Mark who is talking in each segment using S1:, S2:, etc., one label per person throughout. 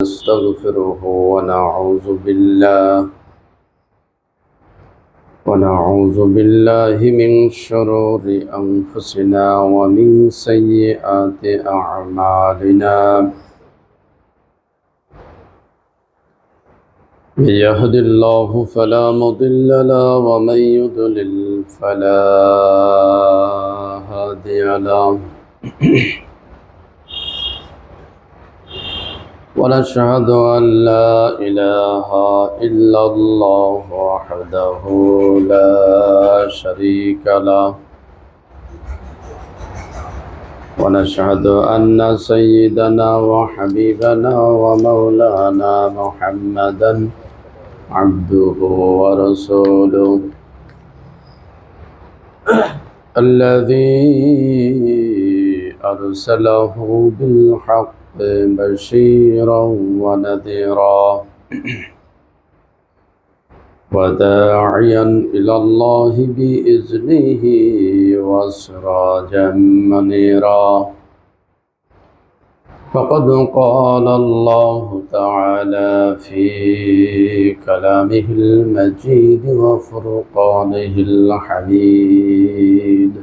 S1: نستغفره ونعوذ بالله من شرور أنفسنا ومن سيئات أعمالنا. من يهد الله فلا مضل له ومن يضلل فلا هادي له. ونشهد أن لا إله إلا الله وحده لا شريك له. ونشهد أن سيدنا وحبيبنا ومولانا محمدا عبده ورسوله الذي أرسله بالحق بشيرا ونذيرا وداعيا إلى الله بإذنه وسراجا منيرا. فقد قال الله تعالى في كلامه المجيد وفرقانه الحميد.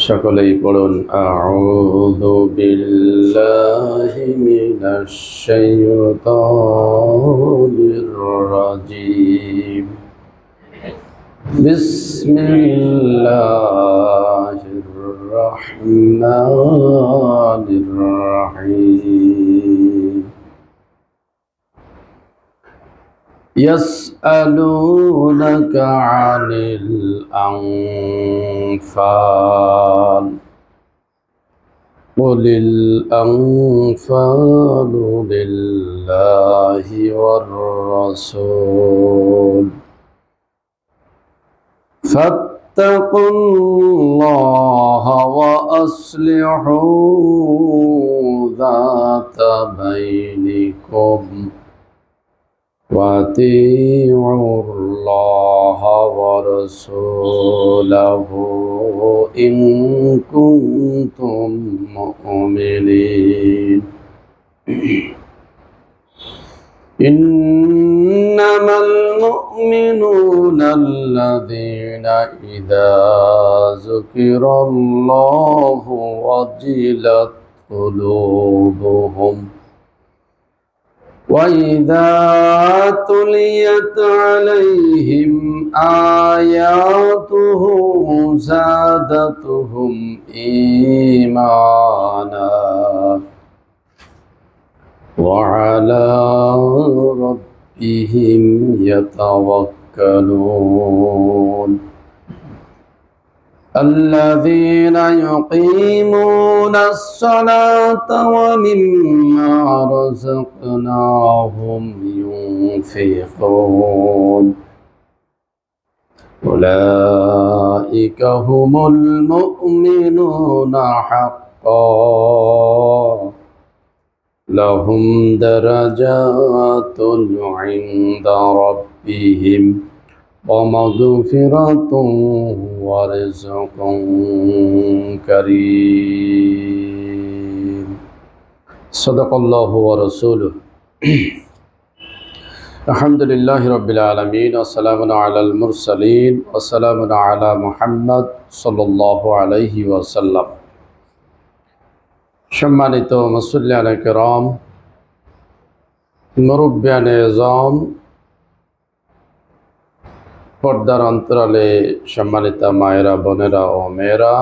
S1: সকলেই পড়ুন আউযু বিল্লাহি মিনাশ শাইতানির রাজীম। বিসমিল্লাহির রাহমানির রাহিম। يسألونك عن الأنفال قل الأنفال لله والرسول فاتقوا الله وأصلحوا ذات بينكم وأطيعوا الله ورسوله إن كنتم مؤمنين. إنما المؤمنون الذين إذا ذكر الله وجلت قلوبهم وإذا تليت عليهم آياته زادتهم إيمانا وعلى ربهم يتوكلون. الذين يقيمون الصلاة ومما رزقناهم ينفقون أولئك هم المؤمنون حقا لهم درجات عند ربهم ومغفرة ورزق كريم. صدق الله ورسوله. الحمد لله رب العالمين والسلام على المرسلين والسلام على محمد صلى الله عليه وسلم. সম্মানিত মুসল্লিয়ানে কেরাম, মুরব্বিয়ানে এজাম, পর্দার অন্তরালে সম্মানিতা মায়েরা, বোনেরা ও মেয়েরা,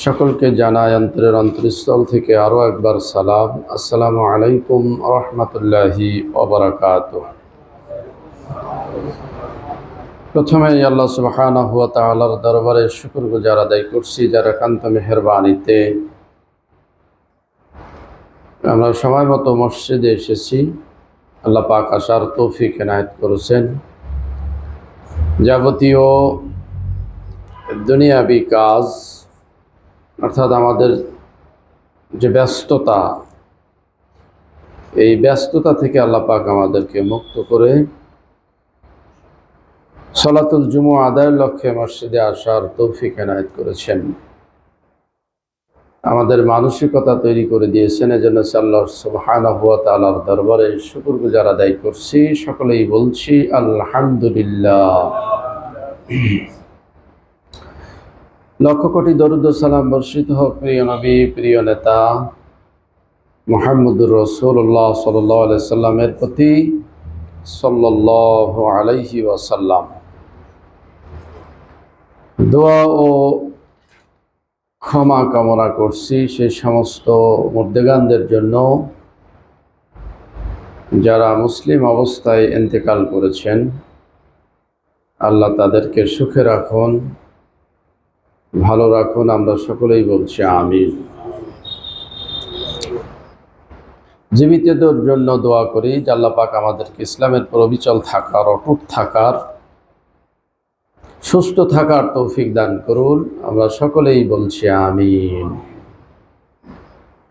S1: সকলকে জানায় অন্তরের অন্তরস্থল থেকে আরও একবার সালাম। আসসালামু আলাইকুম রহমতুল্লাহি ওয়া বারাকাতুহু। প্রথমেই আল্লাহ সুবহানাহু ওয়া তাআলার দরবারে শুকরগুজার আদায় করছি, যার একান্ত মেহেরবানিতে আমরা সময় মতো মসজিদে এসেছি। আল্লাহ পাক আসার তৌফিক এনায়েত করেছেন। যাবতীয় দুনিয়াবি কাজ অর্থাৎ আমাদের যে ব্যস্ততা, এই ব্যস্ততা থেকে আল্লাহ পাক আমাদেরকে মুক্ত করে সালাতুল জুমুআ আদায়ের লক্ষ্যে মসজিদে আসার তৌফিক এনায়েত করেছেন। আমাদের মানসিকতা তৈরি করে দিয়েছেন। এজন্য আল্লাহ সুবহানাহু ওয়া তাআলার দরবারে শুকরগুজার আদায় করছি। সকলেই বলছি আলহামদুলিল্লাহ। লক্ষ কোটি দরুদ ও সালাম বর্ষিত হোক প্রিয় নবী, প্রিয় নেতা মুহাম্মদুর রাসূলুল্লাহ সাল্লাল্লাহু আলাইহি সাল্লামের প্রতি সাল্লাল্লাহু আলাইহি ওয়াসাল্লাম। দোয়া ও ক্ষমা কামনা করছি সেই সমস্ত মুর্দেগানদের জন্য যারা মুসলিম অবস্থায় ইন্তেকাল করেছেন। আল্লাহ তাদেরকে সুখে রাখুন, ভালো রাখুন। আমরা সকলেই বলছি আমিন। জীবিতদের জন্য দোয়া করি যে আল্লাহ পাক আমাদেরকে ইসলামের উপর অবিচল থাকার, অটুট থাকার, সুস্থ থাকার তৌফিক দান করুন। আমরা সকলেই বলছি আমিন।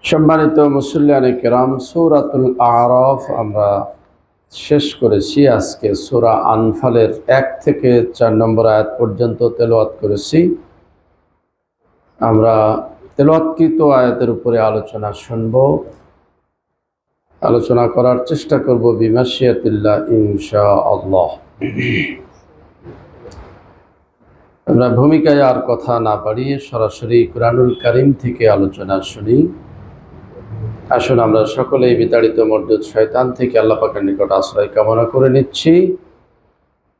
S1: সম্মানিত মুসল্লিয়ানে কেরাম, সূরাতুল আরাফ আমরা শেষ করেছি। আজকে সূরা আনফালের 1 থেকে 4 নম্বর আয়াত পর্যন্ত তেলাওয়াত করেছি। আমরা তেলাওয়াতকৃত আয়াতের উপরে আলোচনা শুনব, আলোচনা করার চেষ্টা করব বিমাশিয়াতিল্লাহ ইনশাআল্লাহ। আমরা ভূমিকায় আর কথা না বাড়িয়ে সরাসরি কুরআনুল কারীম থেকে আলোচনা শুনি। আসুন আমরা সকলেই বিতাড়িত মরদুদ শয়তান থেকে আল্লাহ পাকের নিকট আশ্রয় কামনা করে নিচ্ছি।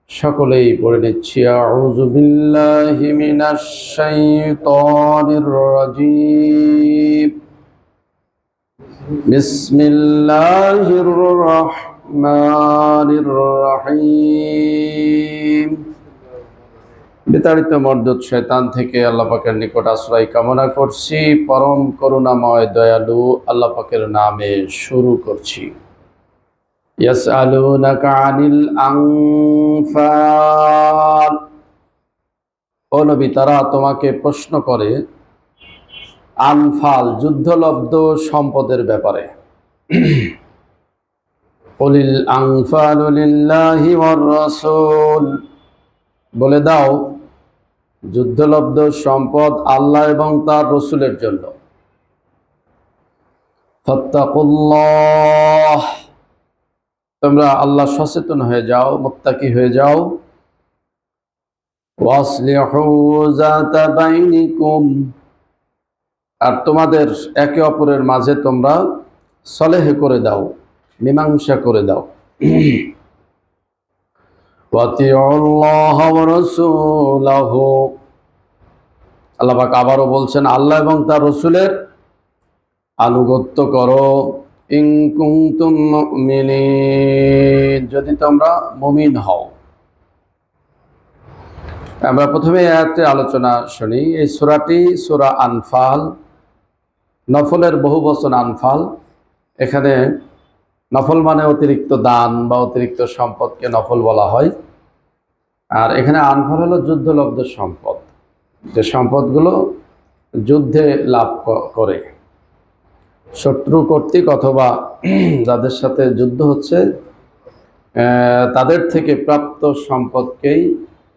S1: সকলেই পড়ে নিচ্ছি আউযু বিল্লাহি মিনাশ শাইতানির রাজীম। বিসমিল্লাহির রহমানির রহিম। বিতাড়িত মরদুদ শয়তান থেকে আল্লাহ পাকের নিকট আশ্রয় কামনা করছি। পরম করুণাময় দয়ালু আল্লাহ পাকের নামে শুরু করছি। ইয়াসআলুনাকা আনিল আনফাল। ও নবী, তারা তোমাকে প্রশ্ন করে আনফাল, যুদ্ধলব্ধ সম্পদের ব্যাপারে। কুলিল আনফালু লিল্লাহি ওয়ার রাসূল। বলে দাও, যুদ্ধলব্ধ সম্পদ আল্লাহ এবং তার রসুলের জন্য। ফাত্তাকুল্লাহ, তোমরা আল্লাহ সচেতন হয়ে যাও, মুত্তাকি হয়ে যাও। ওয়াসলিহু যাতা বাইনিকুম, আর তোমাদের একে অপরের মাঝে তোমরা সলেহ করে দাও, মীমাংসা করে দাও। ওয়াতিউল্লাহ ওয়া রাসূলাহু, আল্লাহ পাক আবারও বলছেন আল্লাহ এবং তার রসুলের আনুগত্য করো। ইন কুনতুম মুমিনিন, যদি তোমরা মুমিন হও। আমরা প্রথমে আয়াতে আলোচনা শুনি। এই সূরাটি সূরা আনফাল, নফলের বহুবচন আনফাল। এখানে নফল মানে অতিরিক্ত দান বা অতিরিক্ত সম্পদকে নফল বলা হয়। আর এখানে আনফাল হলো যুদ্ধলব্ধ সম্পদ, যে সম্পদগুলো যুদ্ধে লাভ করে, শত্রু কর্তৃক অথবা যাদের সাথে যুদ্ধ হচ্ছে তাদের থেকে প্রাপ্ত সম্পদকেই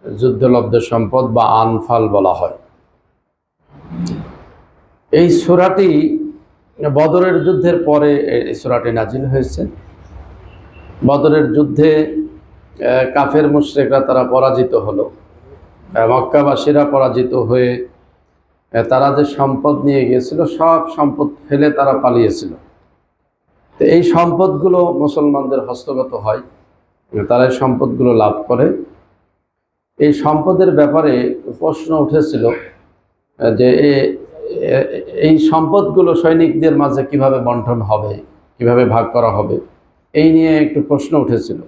S1: যুদ্ধলব্ধ সম্পদ বা আনফাল বলা হয়। এই সূরাটি বদরের যুদ্ধের পরে এই সূরাটি নাজিল হয়েছে। বদরের যুদ্ধে কাফের মুশরিকরা তারা পরাজিত হলো। মক্কাবাসীরা পরাজিত হয়ে তারা যে সম্পদ নিয়ে গিয়েছিল সব সম্পদ ফেলে তারা পালিয়েছিল। তো এই সম্পদগুলো মুসলমানদের হস্তগত হয়, তারা এই সম্পদগুলো লাভ করে। এই সম্পদের ব্যাপারে প্রশ্ন উঠেছিল যে এই সম্পদগুলো সৈনিকদের মাঝে কিভাবে বন্টন হবে, কিভাবে ভাগ করা হবে, এই নিয়ে একটু প্রশ্ন উঠেছিল।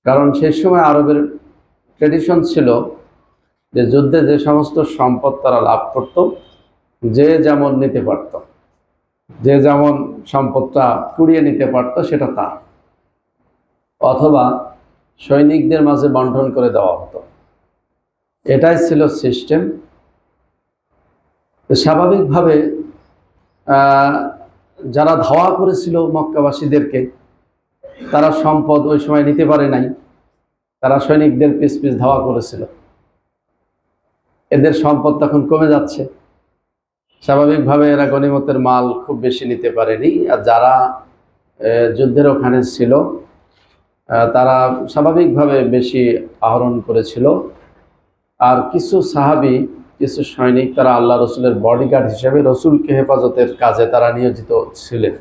S1: কারণ সেই সময় আরবের ট্রেডিশন ছিল যে যুদ্ধে যে সমস্ত সম্পদ তারা লাভ করত, যে যেমন নিতে পারত, যে যেমন সম্পদটা কুড়িয়ে নিতে পারত সেটা তার, অথবা সৈনিকদের মাঝে বন্টন করে দেওয়া হতো। এটাই ছিল সিস্টেম। স্বাভাবিকভাবে যারা ধাওয়া করেছিল মক্কাবাসীদেরকে, তারা সম্পদ ওই সময় নিতে পারে নাই। তারা সৈনিকদের পিছ পিছ ধাওয়া করেছিল। এদের সম্পদ তখন কমে যাচ্ছে। স্বাভাবিকভাবে এরা গনিমতের মাল খুব বেশি নিতে পারেনি। আর যারা যুদ্ধের ওখানে ছিল তারা স্বাভাবিকভাবে বেশি আহরণ করেছিল। আর কিছু সাহাবী, কিছু সৈনিক, তারা আল্লাহ রসুলের বডিগার্ড হিসেবে রসুলকে হেফাজতের কাজে তারা নিয়োজিত ছিলেন,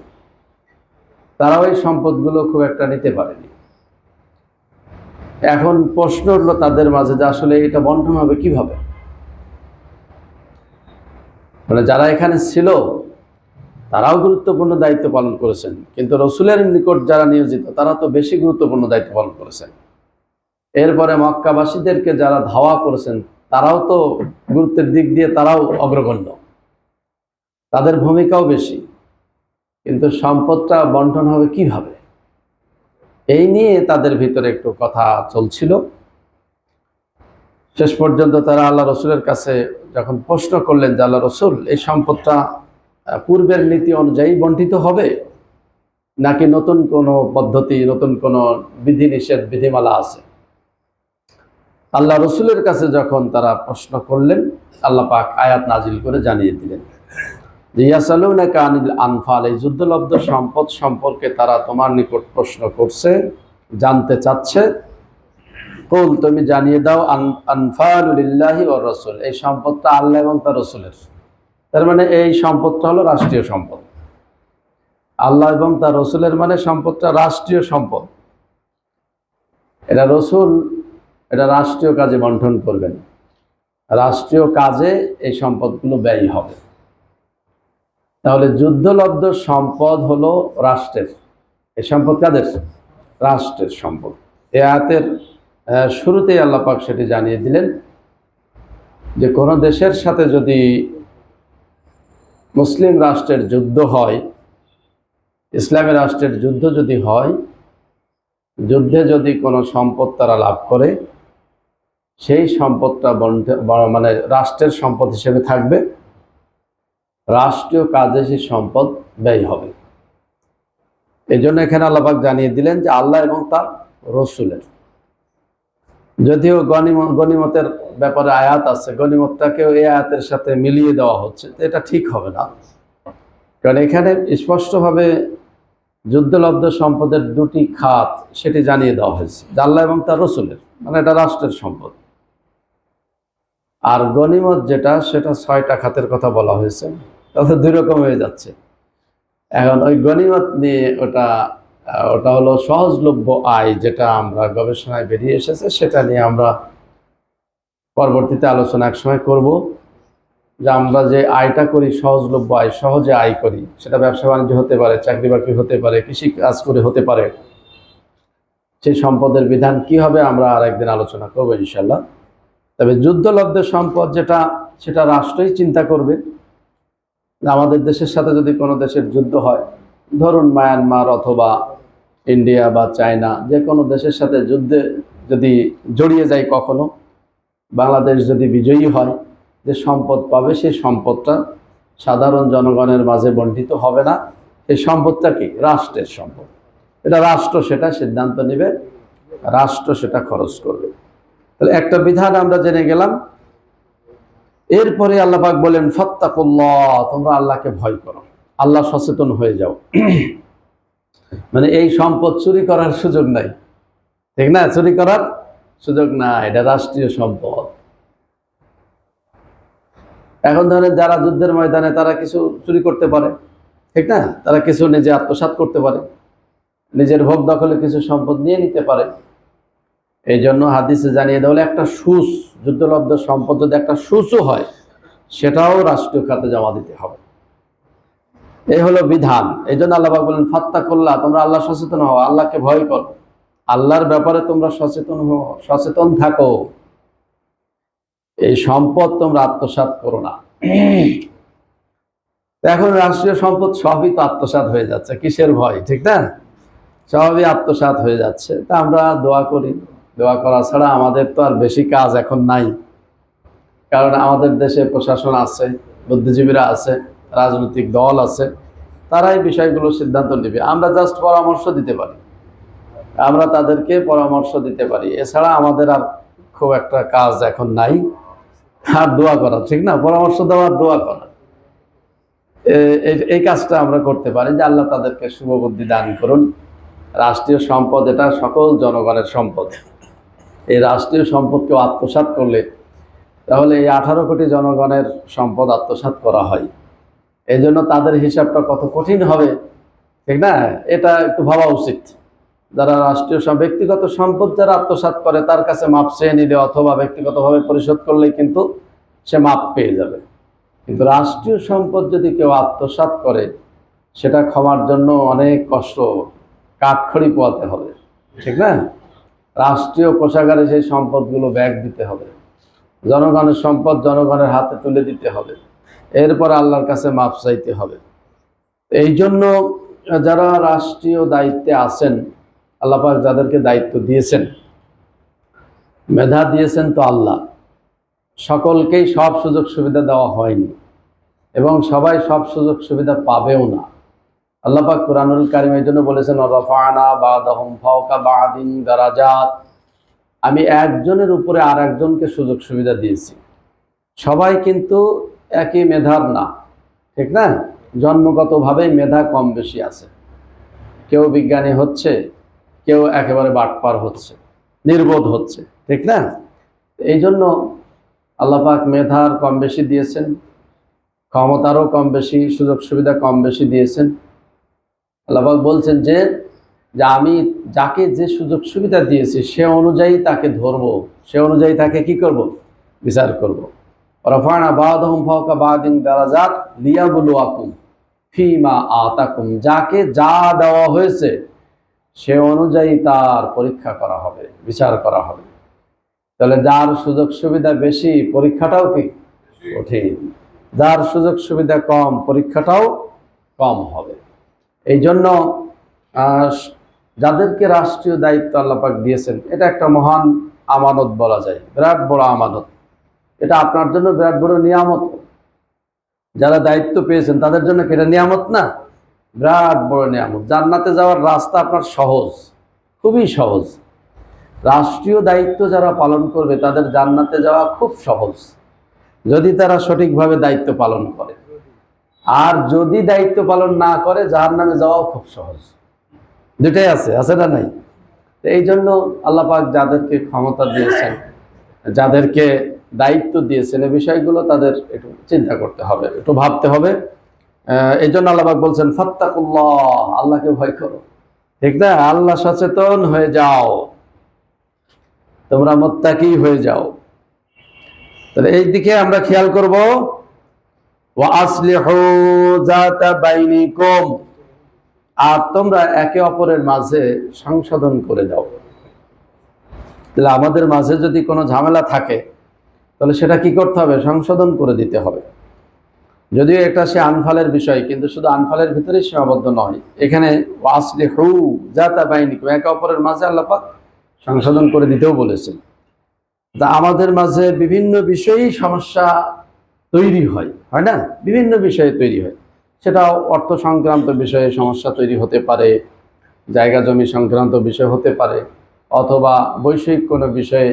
S1: তারাও এই সম্পদগুলো খুব একটা নিতে পারেনি। এখন প্রশ্ন হলো তাদের মাঝে যে আসলে এটা বন্টন হবে কিভাবে। মানে যারা এখানে ছিল তারাও গুরুত্বপূর্ণ দায়িত্ব পালন করেছেন, কিন্তু রসুলের নিকট যারা নিয়োজিত তারা তো বেশি গুরুত্বপূর্ণ দায়িত্ব পালন করেছেন। এরপরে মক্কাবাসীদেরকে যারা ধাওয়া করেছেন তারাও তো গুরুত্বের দিক দিয়ে তারাও অগ্রগণ্য, তাদের ভূমিকাও বেশি, কিন্তু সম্পদটা বন্টন হবে কিভাবে, এই নিয়ে তাদের ভিতরে একটু কথা চলছিল। শেষ পর্যন্ত তারা আল্লাহ রসুলের কাছে যখন প্রশ্ন করলেন যে আল্লাহ রসুল, এই সম্পদটা পূর্বের নীতি অনুযায়ী বন্টিত হবে নাকি নতুন কোনো পদ্ধতি, নতুন কোনো বিধিনিষেধ, বিধিমালা আছে? আল্লাহ রসুলের কাছে যখন তারা প্রশ্ন করলেন, আল্লাহ পাক আয়াত নাজিল করে জানিয়ে দিলেন যে ইয়াসালুনাকা আনিল আনফাল, এই যুদ্ধলব্ধ সম্পদ সম্পর্কে তারা তোমার নিকট প্রশ্ন করছে, জানতে চাচ্ছে। কুল, তুমি জানিয়ে দাও, আনফালু লিল্লাহি ওয়ার রাসূল, এই সম্পদটা আল্লাহ এবং তার রসুলের। তার মানে এই সম্পদটা হলো রাষ্ট্রীয় সম্পদ। আল্লাহ এবং তার রসুলের মানে সম্পদটা রাষ্ট্রীয় সম্পদ। এটা রসুল এটা রাষ্ট্রীয় কাজে বন্টন করবেন, রাষ্ট্রীয় কাজে এই সম্পদগুলো ব্যয় হবে। তাহলে যুদ্ধলব্ধ সম্পদ হলো রাষ্ট্রের, এই সম্পদ কাদের? রাষ্ট্রের সম্পদ। এই আয়াতের শুরুতেই আল্লাহ পাক সেটি জানিয়ে দিলেন যে কোনো দেশের সাথে যদি মুসলিম রাষ্ট্রের যুদ্ধ হয়, ইসলামী রাষ্ট্রের যুদ্ধ যদি হয়, যুদ্ধে যদি কোনো সম্পদ তারা লাভ করে, সেই সম্পদটা মানে রাষ্ট্রের সম্পদ হিসেবে থাকবে, রাষ্ট্রীয় কাজে সেই সম্পদ ব্যয় হবে। এই জন্য এখানে আল্লাহ পাক জানিয়ে দিলেন যে আল্লাহ এবং তার রসুলের। যদিও গনিমতের ব্যাপারে আয়াত আছে, গনিমতটাকেও এই আয়াতের সাথে মিলিয়ে দেওয়া হচ্ছে, তো এটা ঠিক হবে না। কারণ এখানে স্পষ্টভাবে যুদ্ধলব্ধ সম্পদের দুটি খাত সেটি জানিয়ে দেওয়া হয়েছে, আল্লাহ এবং তার রসুলের, মানে এটা রাষ্ট্রের সম্পদ। আর গনিমত যেটা, সেটা 6টা খাতের কথা বলা হয়েছে, তাতে 2 রকম হয়ে যাচ্ছে। এখন ওই গনিমত নিয়ে ওটা হলো সহজলভ্য আয়, যেটা আমরা গবেষণায় বেরিয়ে এসেছে, সেটা নিয়ে আমরা পরবর্তীতে আলোচনা একসময় করব। যে আমরা যে আয়টা করি সহজলভ্য আয়, সহজে আয় করি, সেটা ব্যবসা বাণিজ্য হতে পারে, চাকরি বাকরি হতে পারে, কৃষি কাজ করে হতে পারে, সেই সম্পদের বিধান কি হবে আমরা আর একদিন আলোচনা করবো ইনশাল্লাহ। তবে যুদ্ধলব্ধ সম্পদ যেটা, সেটা রাষ্ট্রই চিন্তা করবে। আমাদের দেশের সাথে যদি কোনো দেশের যুদ্ধ হয়, ধরুন মায়ানমার অথবা ইন্ডিয়া বা চায়না, যে কোনো দেশের সাথে যুদ্ধে যদি জড়িয়ে যায় কখনো, বাংলাদেশ যদি বিজয়ী হয়, যে সম্পদ পাবে সেই সম্পদটা সাধারণ জনগণের মাঝে বণ্টিত হবে না। সেই সম্পদটা কি? রাষ্ট্রের সম্পদ। এটা রাষ্ট্র সেটা সিদ্ধান্ত নেবে, রাষ্ট্র সেটা খরচ করবে। তাহলে একটা বিধান আমরা জেনে গেলাম। এরপরে আল্লাহ পাক বলেন ফাত্তাকুল্লাহ, তোমরা আল্লাহকে ভয় করো, আল্লাহ সচেতন হয়ে যাও। মানে এই সম্পদ চুরি করার সুযোগ নাই, ঠিক না? চুরি করার সুযোগ নাই, এটা রাষ্ট্রীয় সম্পদ। এখন ধরেন যারা যুদ্ধের ময়দানে তারা কিছু চুরি করতে পারে, ঠিক না? তারা কিছু নিজে আত্মসাৎ করতে পারে, নিজের ভোগ দখলে কিছু সম্পদ নিয়ে নিতে পারে। এই জন্য হাদিসে জানিয়ে দেওয়া হলো একটা সুস, যুদ্ধলব্ধ সম্পদ যদি একটা সুসও হয়, সেটাও রাষ্ট্রীয় খাতে জমা দিতে হবে। এই হলো বিধান। এই জন্য আল্লাহ পাক বলেন ফাত্তাকুল্লাহ, তোমরা আল্লাহ সচেতন হও, আল্লাহকে ভয় করো, আল্লাহর ব্যাপারে তোমরা সচেতন হও, সচেতন থাকো। এই সম্পদ তোমরা আত্মসাৎ করো না। এখন রাষ্ট্রীয় সম্পদ সবই তো আত্মসাৎ হয়ে যাচ্ছে, কিসের ভয়, ঠিক না? সবই আত্মসাৎ হয়ে যাচ্ছে। তা আমরা দোয়া করি, দোয়া করা ছাড়া আমাদের তো আর বেশি কাজ এখন নাই। কারণ আমাদের দেশে প্রশাসন আছে, বুদ্ধিজীবীরা আছে, রাজনৈতিক দল আছে, তারা এই বিষয়গুলো সিদ্ধান্ত নেবে। আমরা জাস্ট পরামর্শ দিতে পারি, আমরা তাদেরকে পরামর্শ দিতে পারি। এছাড়া আমাদের আর খুব একটা কাজ এখন নাই। আর দোয়া করা, ঠিক না? পরামর্শ দেওয়া, দোয়া করা। এই কাজটা আমরা করতে পারি যে আল্লাহ তাদেরকে শুভবুদ্ধি দান করুন। রাষ্ট্রীয় সম্পদ এটা সকল জনগণের সম্পদ। এই রাষ্ট্রীয় সম্পদকে আত্মসাৎ করলে তাহলে এই 18 কোটি জনগণের সম্পদ আত্মসাৎ করা হয়। এই জন্য তাদের হিসাবটা কত কঠিন হবে, ঠিক না? এটা একটু ভাবা উচিত। যারা রাষ্ট্রীয় ব্যক্তিগত সম্পদ যারা আত্মসাৎ করে তার কাছে মাপ চেয়ে নিলে অথবা ব্যক্তিগতভাবে পরিশোধ করলেই কিন্তু সে মাপ পেয়ে যাবে। কিন্তু রাষ্ট্রীয় সম্পদ যদি কেউ আত্মসাৎ করে সেটা ক্ষমার জন্য অনেক কষ্ট, কাঠখড়ি পোয়াতে হবে, ঠিক না? রাষ্ট্রীয় কোষাগারে সেই সম্পদগুলো ব্যাগ দিতে হবে, জনগণের সম্পদ জনগণের হাতে তুলে দিতে হবে, এরপর আল্লাহর কাছে মাপ চাইতে হবে। এই জন্য যারা রাষ্ট্রীয় দায়িত্বে আছেন, আল্লাহ পাক যাদেরকে দায়িত্ব দিয়েছেন, মেধা দিয়েছেন তো আল্লাহ, সকলকেই সব সুযোগ সুবিধা দেওয়া হয়নি এবং সবাই সব সুযোগ সুবিধা পাবেও না। আল্লাহ পাক কুরআনুল কারীম এই জন্য বলেছেন, রাফা'না বা'দাহুম ফাওকা বা'দিন দারাজাত, আমি একজনের উপরে আর একজনকে সুযোগ সুবিধা দিয়েছি। সবাই কিন্তু একই মেধার না, ঠিক না? জন্মগতভাবেই মেধা কম বেশি আছে। কেউ বিজ্ঞানী হচ্ছে, কেউ একেবারে বাটপার হচ্ছে, নির্বোধ হচ্ছে, ঠিক না? এই জন্য আল্লাহ পাক মেধার কম বেশি দিয়েছেন, ক্ষমতারও কম বেশি, সুযোগ সুবিধা কম বেশি দিয়েছেন। আল্লাহ পাক বলছেন যে আমি যাকে যে সুযোগ সুবিধা দিয়েছি সে অনুযায়ী তাকে ধরবো, সে অনুযায়ী তাকে কি করব? বিচার করব। রাফা'না বা'দাহুম ফাওকা বা'দিন দারাজাত লিয়াবলুয়াকুম ফীমা আতাকুম, যাকে যা দেওয়া হয়েছে সে অনুযায়ী তার পরীক্ষা করা হবে, বিচার করা হবে। তাহলে যার সুযোগ সুবিধা বেশি পরীক্ষাটাও কি কঠিন, যার সুযোগ সুবিধা কম পরীক্ষাটাও কম হবে। এই জন্য যাদেরকে রাষ্ট্রীয় দায়িত্ব আল্লাহ পাক দিয়েছেন এটা একটা মহান আমানত বলা যায়, বিরাট বড় আমানত। এটা আপনার জন্য বিরাট বড় নিয়ামত। যারা দায়িত্ব পেয়েছেন তাদের জন্য এটা নিয়ামত না, বিরাট বড় নিয়ামত। জান্নাতে যাওয়ার রাস্তা আপনার সহজ, খুবই সহজ। রাষ্ট্রীয় দায়িত্ব যারা পালন করবে তাদের জান্নাতে যাওয়া খুব সহজ, যদি তারা সঠিকভাবে দায়িত্ব পালন করে। আর যদি দায়িত্ব পালন না করে জাহান্নামে যাওয়াও খুব সহজ। দুটাই আছে না নাই? এই জন্য আল্লাহ পাক যাদেরকে ক্ষমতা দিয়েছেন, যাদেরকে দায়িত্ব দিয়েছেন, এই বিষয়গুলো তাদের একটু চিন্তা করতে হবে, একটু ভাবতে হবে। এই জন্য আল্লাহ পাক বলছেন ফাত্তাকুল্লাহ, আল্লাহকে ভয় করো, ঠিক না? আল্লাহ সচেতন হয়ে যাও, তোমরা মুত্তাকি হয়ে যাও। তাহলে এই দিকে আমরা খেয়াল করব। ওয়া আসলিহু যাতা বাইনিকুম, আর তোমরা একে অপরের মাঝে সংশোধন করে দাও। তাহলে আমাদের মাঝে যদি কোনো ঝামেলা থাকে তাহলে সেটা কি করতে হবে? সংশোধন করে দিতে হবে। যদিও এটা সে আনফালের বিষয়, কিন্তু শুধু আনফালের ভিতরেই সীমাবদ্ধ নয়। এখানে ওয়া আসলিহু যাতা বাইনিকুম, একে অপরের মাঝে আল্লাহ পাক সংশোধন করে দিতেও বলেছেন। তা আমাদের মাঝে বিভিন্ন বিষয়েই সমস্যা তৈরি হয় না? বিভিন্ন বিষয়ে তৈরি হয়। সেটা অর্থ সংক্রান্ত বিষয়ে সমস্যা তৈরি হতে পারে, জায়গা জমি সংক্রান্ত বিষয় হতে পারে, অথবা বৈষয়িক কোনো বিষয়ে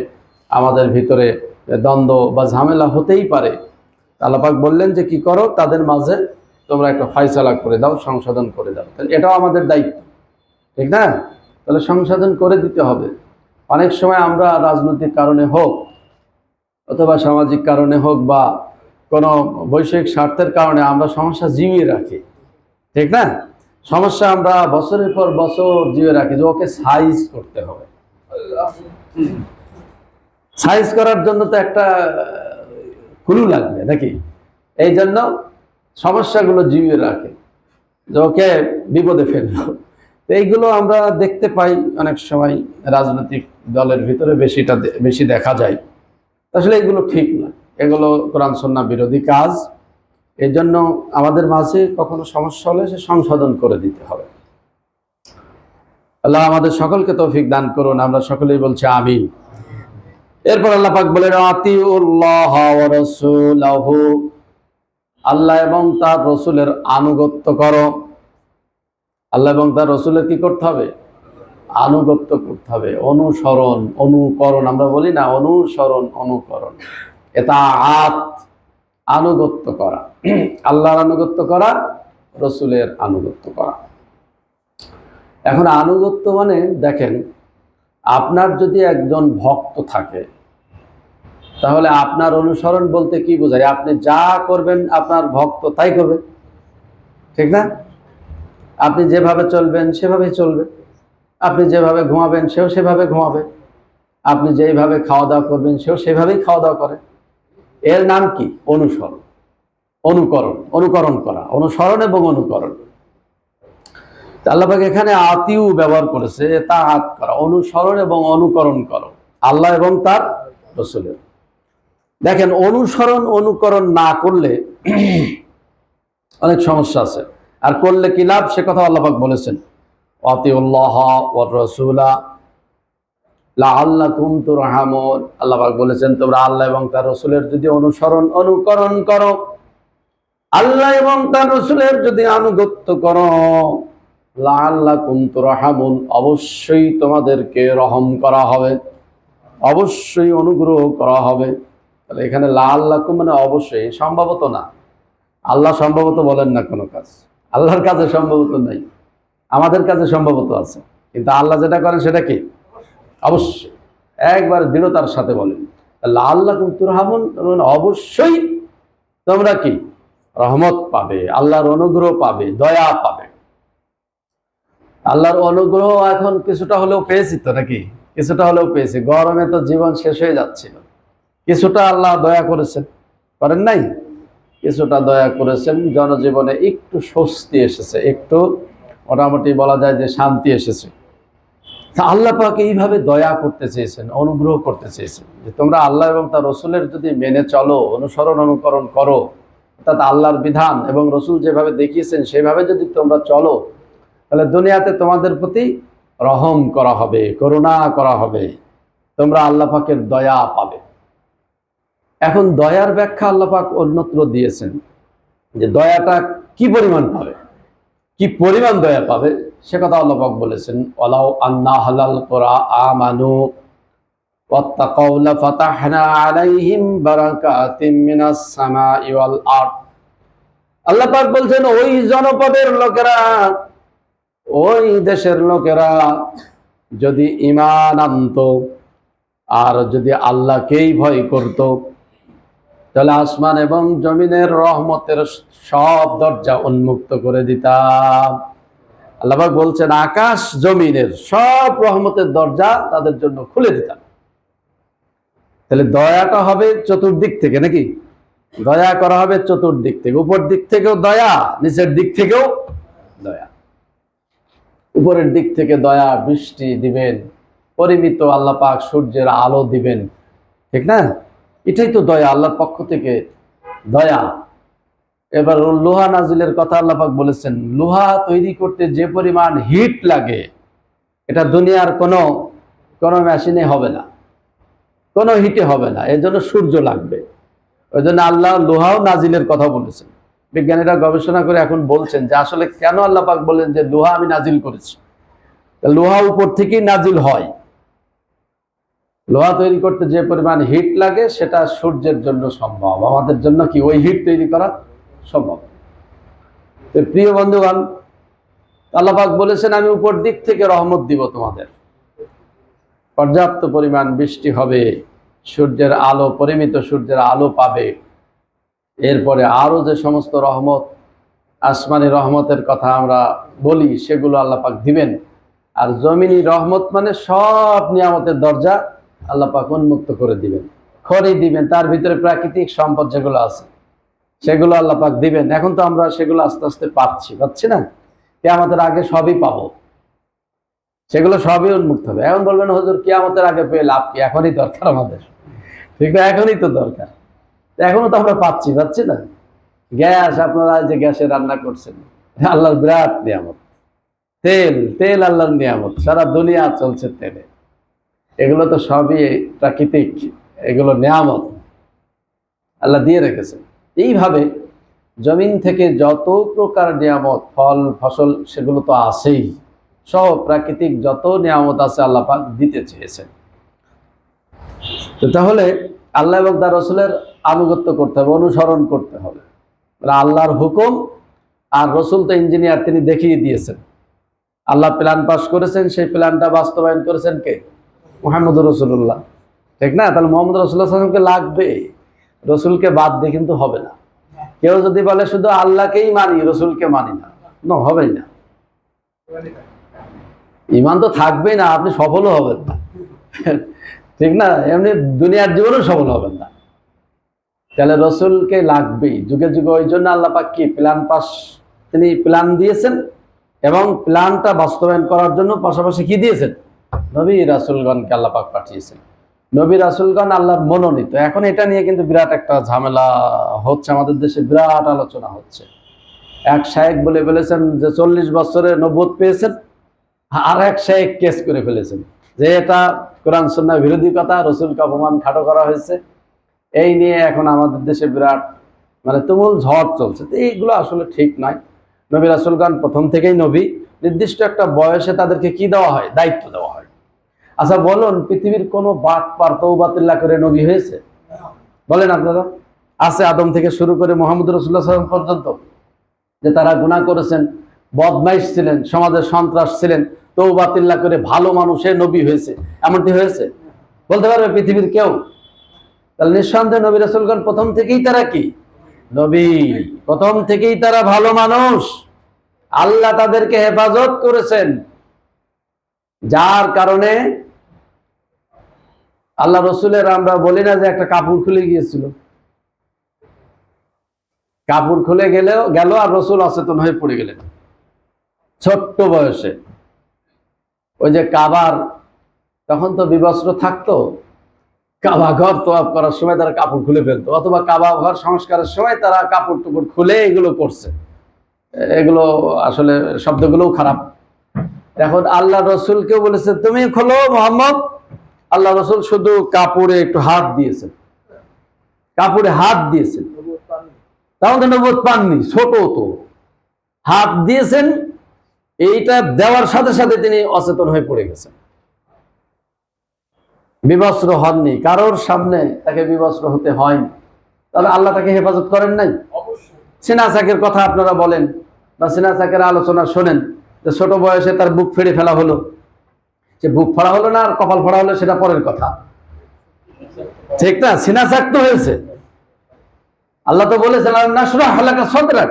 S1: আমাদের ভিতরে দ্বন্দ্ব বা ঝামেলা হতেই পারে। আল্লাহ পাক বললেন যে কি করো, তাদের মাঝে তোমরা একটা ফায়সালা করে দাও, সংশোধন করে দাও। তাহলে এটাও আমাদের দায়িত্ব, ঠিক না? তাহলে সংশোধন করে দিতে হবে। অনেক সময় আমরা রাজনৈতিক কারণে হোক অথবা সামাজিক কারণে হোক বা কোনো বৈষয়িক স্বার্থের কারণে আমরা সমস্যা জিইয়ে রাখি, ঠিক না? সমস্যা আমরা বছরের পর বছর জিইয়ে রাখি যে ওকে সাইজ করতে হবে। সাইজ করার জন্য তো একটা কুলু লাগবে নাকি? এই জন্য সমস্যাগুলো জিইয়ে রাখে যে ওকে বিপদে ফেললো। এইগুলো আমরা দেখতে পাই অনেক সময় রাজনৈতিক দলের ভিতরে বেশি দেখা যায়। আসলে এগুলো ঠিক না, এগুলো কোরআন সুন্নাহ বিরোধী কাজ। এই জন্য আমাদের মাঝে কখনো সমস্যা হলে সে সংশোধন করে দিতে হবে। আল্লাহ আমাদের সকলকে তৌফিক দান করুন, আমরা সকলেই বলছি আমিন। এরপর আল্লাহ পাক বলেন আতিউল্লাহ ওয়া রাসূলাহু, আল্লাহ এবং তার রসুলের আনুগত্য করো। আল্লাহ এবং তার রসুলের কি করতে হবে? আনুগত্য করতে হবে, অনুসরণ, অনুকরণ আমরা বলি না, অনুসরণ অনুকরণ। এতাআত, আনুগত্য করা, আল্লাহর আনুগত্য করা, রসুলের আনুগত্য করা। এখন আনুগত্য মানে দেখেন, আপনার যদি একজন ভক্ত থাকে তাহলে আপনার অনুসরণ বলতে কি বোঝায়? আপনি যা করবেন আপনার ভক্ত তাই করবে, ঠিক না? আপনি যেভাবে চলবেন সেভাবেই চলবে, আপনি যেভাবে ঘুমাবেন সেও সেভাবে ঘুমাবে, আপনি যেইভাবে খাওয়া দাওয়া করবেন সেও সেভাবেই খাওয়া দাওয়া করে। এর নাম কি? অনুসরণ, অনুকরণ, অনুকরণ করা, অনুসরণ এবং অনুকরণ। আল্লাহ পাক এখানে আতিউ ব্যবহার করেছে, তাআত করা, অনুসরণ এবং অনুকরণ করো আল্লাহ এবং তার রাসূলের। দেখেন, অনুসরণ অনুকরণ না করলে অনেক সমস্যা আছে, আর করলে কি লাভ সে কথা আল্লাহ পাক বলেছেন, আতিউল্লাহ ওয়ার রাসূলা লাআল্লাকুম তুরহামুন। আল্লাহ পাক বলেছেন তোমরা আল্লাহ এবং তার রাসূলের যদি অনুসরণ অনুকরণ করো, আল্লাহ এবং তার রাসূলের যদি আনুগত্য করো, লাআল্লাকুম তুরহামুন, অবশ্যই তোমাদেরকে রহম করা হবে, অবশ্যই অনুগ্রহ করা হবে। তাহলে এখানে লাআল্লাকুম মানে অবশ্যই, সম্ভবত না। আল্লাহ সম্ভবত বলেন না কোনো কাজ, আল্লাহর কাজে সম্ভবত নাই, আমাদের কাজে সম্ভবত আছে, কিন্তু আল্লাহ যেটা করেন সেটা কি? অবশ্যই, একবার দৃঢ়তার সাথে বলেন লাআল্লাকুম তুরহামুন, অবশ্যই তোমরা কি রহমত পাবে, আল্লাহর অনুগ্রহ পাবে, দয়া পাবে। আল্লাহর অনুগ্রহ এখন কিছুটা হলেও পেয়েছি তো, নাকি? কিছুটা হলেও পেয়েছি। গরমে তো জীবন শেষ হয়ে যাচ্ছিল, কিছুটা আল্লাহ দয়া করেছেন, করেন নাই? কিছুটা দয়া করেছেন, জনজীবনে একটু স্বস্তি এসেছে, একটু মোটামুটি বলা যায় যে শান্তি এসেছে। আল্লাহ পাক এইভাবে দয়া করতে চেয়েছেন, অনুগ্রহ করতে চেয়েছেন যে তোমরা আল্লাহ এবং তার রসুলের যদি মেনে চলো, অনুসরণ অনুকরণ করো, অর্থাৎ আল্লাহর বিধান এবং রসুল যেভাবে দেখিয়েছেন সেভাবে যদি তোমরা চলো, তাহলে দুনিয়াতে তোমাদের প্রতি রহম করা হবে, করুণা করা হবে, তোমরা আল্লাহ পাকের দয়া পাবে। এখন দয়ার ব্যাখ্যা আল্লাহ পাক অন্যত্র দিয়েছেন, যে দয়াটা কি পরিমাণ পাবে, কি পরিমাণ দয়া পাবে সে কথা আল্লাহ পাক বলেছেন, ওয়ালাউ আন্না হালাল কুরা আমানু ওয়াত্তাকাউ লাফাতাহনা আলাইহিম বারাকাতিম মিনাস সামাই ওয়াল আরদ। আল্লাহ পাক বলছেন, ওই জনপদের লোকেরা, ওই দেশের লোকেরা যদি ঈমান আনতো আর যদি আল্লাহকেই ভয় করত, তাহলে আসমান এবং জমিনের রহমতের সব দরজা উন্মুক্ত করে দিতাম। আল্লাহ পাক বলছেন আকাশ জমিনের সব রহমতের দরজা তাদের জন্য খুলে দিতাম। তাহলে দয়াটা হবে চতুর্দিক থেকে, নাকি? দয়া করা হবে চতুর্দিক থেকে, উপর দিক থেকেও দয়া, নিচের দিক থেকেও দয়া। উপরের দিক থেকে দয়া, বৃষ্টি দিবেন, পরিমিত আল্লাহ পাক সূর্যের আলো দিবেন, ঠিক না? এটাই তো দয়া, আল্লাহর পক্ষ থেকে দয়া। এবার লোহা নাজিলের কথা আল্লাহ পাক বলেছেন, লোহা তৈরি করতে যে পরিমাণ হিট লাগে এটা দুনিয়ার কোনো মেশিনে হবে না, কোনো হিটে হবে না, এর জন্য সূর্য লাগবে। ওই জন্য আল্লাহ লোহাও নাজিলের কথা বলেছেন। বিজ্ঞানীরা গবেষণা করে এখন বলছেন যে আসলে কেন আল্লাহ পাক বলেন যে লোহা আমি নাজিল করেছি। লোহা উপর থেকেই নাজিল হয়। লোহা তৈরি করতে যে পরিমাণ হিট লাগে সেটা সূর্যের জন্য সম্ভব, আমাদের জন্য কি ওই হিট তৈরি করা সম্ভব? তো প্রিয় বন্ধুগণ, আল্লাহ পাক বলেছেন আমি উপর দিক থেকে রহমত দিব, তোমাদের পর্যাপ্ত পরিমাণ বৃষ্টি হবে, সূর্যের আলো, পরিমিত সূর্যের আলো পাবে। এরপরে আরো যে সমস্ত রহমত, আসমানি রহমতের কথা আমরা বলি, সেগুলো আল্লাহ পাক দিবেন। আর জমিনি রহমত মানে সব নিয়ামতের দরজা আল্লাহ পাক উন্মুক্ত করে দিবেন, খড়ি দিবেন, তার ভিতরে প্রাকৃতিক সম্পদ যেগুলো আছে সেগুলো আল্লাহ পাক দিবেন। এখন তো আমরা সেগুলো আস্তে আস্তে পাচ্ছি না? কিয়ামতের আগে সবই পাবো, সেগুলো সবই উন্মুক্ত হবে। এখন বলবেন হুজুর কিয়ামতের আগে পেয়ে লাভ কি? এখনই দরকার আমাদের, ঠিক না? এখনই তো দরকার, এখনো তো আমরা পাচ্ছি না? গ্যাস, আপনারা যে গ্যাসে রান্না করছেন, আল্লাহর বিরাট নিয়ামত। তেল আল্লাহর নিয়ামত, সারা দুনিয়া চলছে তেলে। এগুলো তো সবই প্রাকৃতিক, এগুলো নিয়ামত আল্লাহ দিয়ে রেখেছেন। এইভাবে জমিন থেকে যত প্রকার নিয়ামত, ফল ফসল, সেগুলো তো আছেই, সব প্রাকৃতিক যত নিয়ামত আছে আল্লাহ পাক দিতে চেয়েছেন। তো তাহলে আল্লাহ এবং তার রাসূলের আনুগত্য করতে হবে, অনুসরণ করতে হবে। আল্লাহর হুকুম, আর রসুল তো ইঞ্জিনিয়ার, তিনি দেখিয়ে দিয়েছেন। আল্লাহ প্ল্যান পাস করেছেন, সেই প্ল্যানটা বাস্তবায়ন করেছেন কে? মুহাম্মদুর রাসূলুল্লাহ, ঠিক না? তাহলে মোহাম্মদ রাসূলুল্লাহ সাল্লাল্লাহু আলাইহি ওয়াসাল্লামকে লাগবে, রসুলকে বাদ দিয়ে কিন্তু হবে না। কেউ যদি বলে শুধু আল্লাহকেই মানি, রসুলকে মানি না, হবেই না। ইমান তো থাকবেই না, আপনি সফলও হবেন না, ঠিক না? এমনি দুনিয়ার জীবনেও সফল হবেন না। তাহলে রসুলকে লাগবেই যুগে যুগে। ওই জন্য আল্লাহ পাক কি প্ল্যান পাস, তিনি প্ল্যান দিয়েছেন, এবং প্ল্যানটা বাস্তবায়ন করার জন্য পাশাপাশি কি দিয়েছেন? নবী রাসূলগণকে আল্লাহ পাক পাঠিয়েছেন। নবী রাসূলগণ আল্লাহর মনোনীত। এখন এটা নিয়ে কিন্তু বিরাট একটা ঝামেলা হচ্ছে, আমাদের দেশে বিরাট আলোচনা হচ্ছে। এক শায়েখ বলে ফেলেছেন যে 40 বছরে নবুয়ত পেয়েছেন, আর এক শায়েখ কেস করে ফেলেছেন যে এটা কোরআন সুন্নাহ বিরোধী কথা, রসুলকে অপমান খাটো করা হয়েছে। এই নিয়ে এখন আমাদের দেশে বিরাট তুমুল ঝড় চলছে। তো এইগুলো আসলে ঠিক নয়। নবী রাসূলগণ প্রথম থেকেই নবী, নির্দিষ্ট একটা বয়সে তাদেরকে কি দেওয়া হয়? দায়িত্ব দেওয়া হয়। আচ্ছা বলুন, পৃথিবীর কোনো বাটপার তওবাতুল্লাহ করে নবী হয়েছে? বলেন আপনারা। আছে আদম থেকে শুরু করে মুহাম্মদ রাসূলুল্লাহ সাল্লাল্লাহু আলাইহি ওয়াসাল্লাম পর্যন্ত, যে তারা গুনাহ করেছেন, বদমাইশ ছিলেন, সমাজের সন্ত্রাস ছিলেন, তওবাতুল্লাহ করে ভালো মানুষের নবী হয়েছে, এমনটি হয়েছে? বলতে পারবে পৃথিবীর কেউ? তাহলে নিঃসন্দেহে নবী রাসূলগণ প্রথম থেকেই তারা কি? নবী। প্রথম থেকেই তারা ভালো মানুষ, আল্লাহ তাদেরকে হেফাজত করেছেন, যার কারণে আল্লাহ রসুলের, আমরা বলি না যে একটা কাপড় খুলে গিয়েছিল, কাপড় খুলে গেল আর রসুল অচেতন হয়ে পড়ে গেলেন ছোট্ট বয়সে। ওই যে কাবার, তখন তো বিবস্ত্র থাকতো, কাবা ঘর তোয়াফ করার সময় তারা কাপড় খুলে ফেলতো, অথবা কাবা ঘর সংস্কারের সময় তারা কাপড় টুপড় খুলে এগুলো করছে। এগুলো আসলে শব্দগুলোও খারাপ। এখন আল্লাহ রসুলকেও বলেছে তুমি খোলো মোহাম্মদ। আল্লাহ রসুল শুধু কাপড়ে একটু হাত দিয়েছেন, কাপড়ে হাত দিয়েছেন, তাহলে নবুয়ত পাননি, ছোট তো, হাত দিয়েছেন। এইটা দেওয়ার সাথে সাথে তিনি অচেতন হয়ে পড়ে গেছেন, বিবস্ত্র হননি, কারোর সামনে তাকে বিবস্ত্র হতে হয়নি। তাহলে আল্লাহ তাকে হেফাজত করেন নাই? সিনা চাকের কথা আপনারা বলেন, বা সিনা চাকের আলোচনা শোনেন, যে ছোট বয়সে তার বুক ফেড়ে ফেলা হলো। যে বুক ফাড়া হলো না আর কপাল ফাড়া হলো সেটা পরের কথা, ঠিক না? সিনা চাক তো হয়েছে। আল্লাহ তো বলেছেন নাশরাহ লাকা সাদরাক,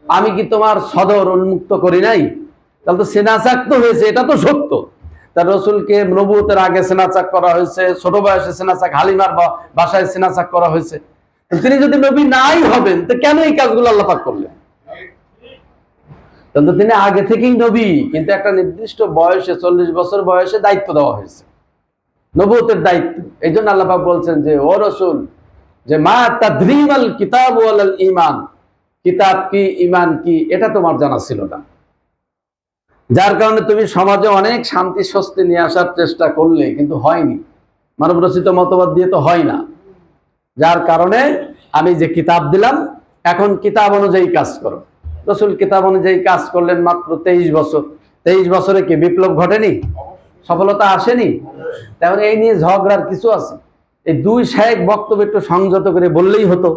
S1: আমি কি তোমার সদর উন্মুক্ত করি নাই? তাহলে তো সিনা চাক তো হয়েছে, এটা তো সত্য। তার রসুলকে নবুয়তের আগে সিনা চাক করা হয়েছে, ছোট বয়সে সিনা চাক, হালিমার বাসায় সিনা চাক করা হয়েছে। তিনি যদি নবী নাই হবেন তো কেন এই কাজগুলো আল্লাহ পাক করলেন? কিন্তু তিনি আগে থেকেই নবী, কিন্তু একটা নির্দিষ্ট বয়সে, 40 বছর বয়সে দায়িত্ব দেওয়া হয়েছে, নবুয়তের দায়িত্ব। এই জন্য আল্লাহ পাক বলছেন যে ও রসুল, যে মা তাদরিমাল কিতাব ওয়াল ঈমান, কিতাব কি ঈমান কি এটা তোমার জানা ছিল না, যার কারণে তুমি সমাজে অনেক শান্তি স্বস্তি নিয়ে আসার চেষ্টা করলে, কিন্তু হয়নি। মানব রচিত মতবাদ দিয়ে তো হয় না, যার কারণে আমি যে কিতাব দিলাম, এখন কিতাব অনুযায়ী কাজ করো। রসুল কিতাব অনুযায়ী কাজ করলেন মাত্র 23 বছর। 23 বছরে কি বিপ্লব ঘটেনি? সফলতা আসেনি? তেমন এই নিয়ে ঝগড়ার কিছু আছে? এই দুই শায়েখ বক্তব্য একটু সংযত করে বললেই হতো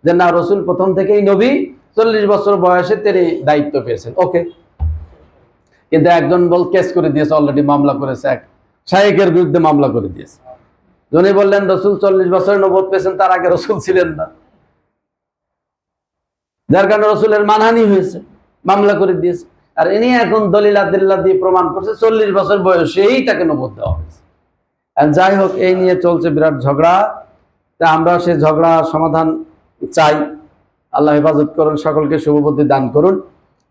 S1: যে না, রসুল প্রথম থেকেই নবী, 40 বছর বয়সে তিনি দায়িত্ব পেয়েছেন, ওকে। কিন্তু একজন কেস করে দিয়েছে, অলরেডি মামলা করেছে, এক শায়েখের বিরুদ্ধে মামলা করে দিয়েছে। যিনি বললেন রসুল 40 বছরে নবুয়ত পেয়েছেন, তার আগে রসুল ছিলেন না, যার কারণে রসুলের মানহানি হয়েছে, মামলা করে দিয়েছে। আর ইনি এখন দলিল আদিল্লাহ দিয়ে প্রমাণ করছে 40 বছর বয়সেই তাকে নবুয়ত দেওয়া হয়েছে। আর যাই হোক, এই নিয়ে চলছে বিরাট ঝগড়া। তা আমরা সেই ঝগড়া সমাধান চাই। আল্লাহ হেফাজত করুন, সকলকে শুভবুদ্ধি দান করুন।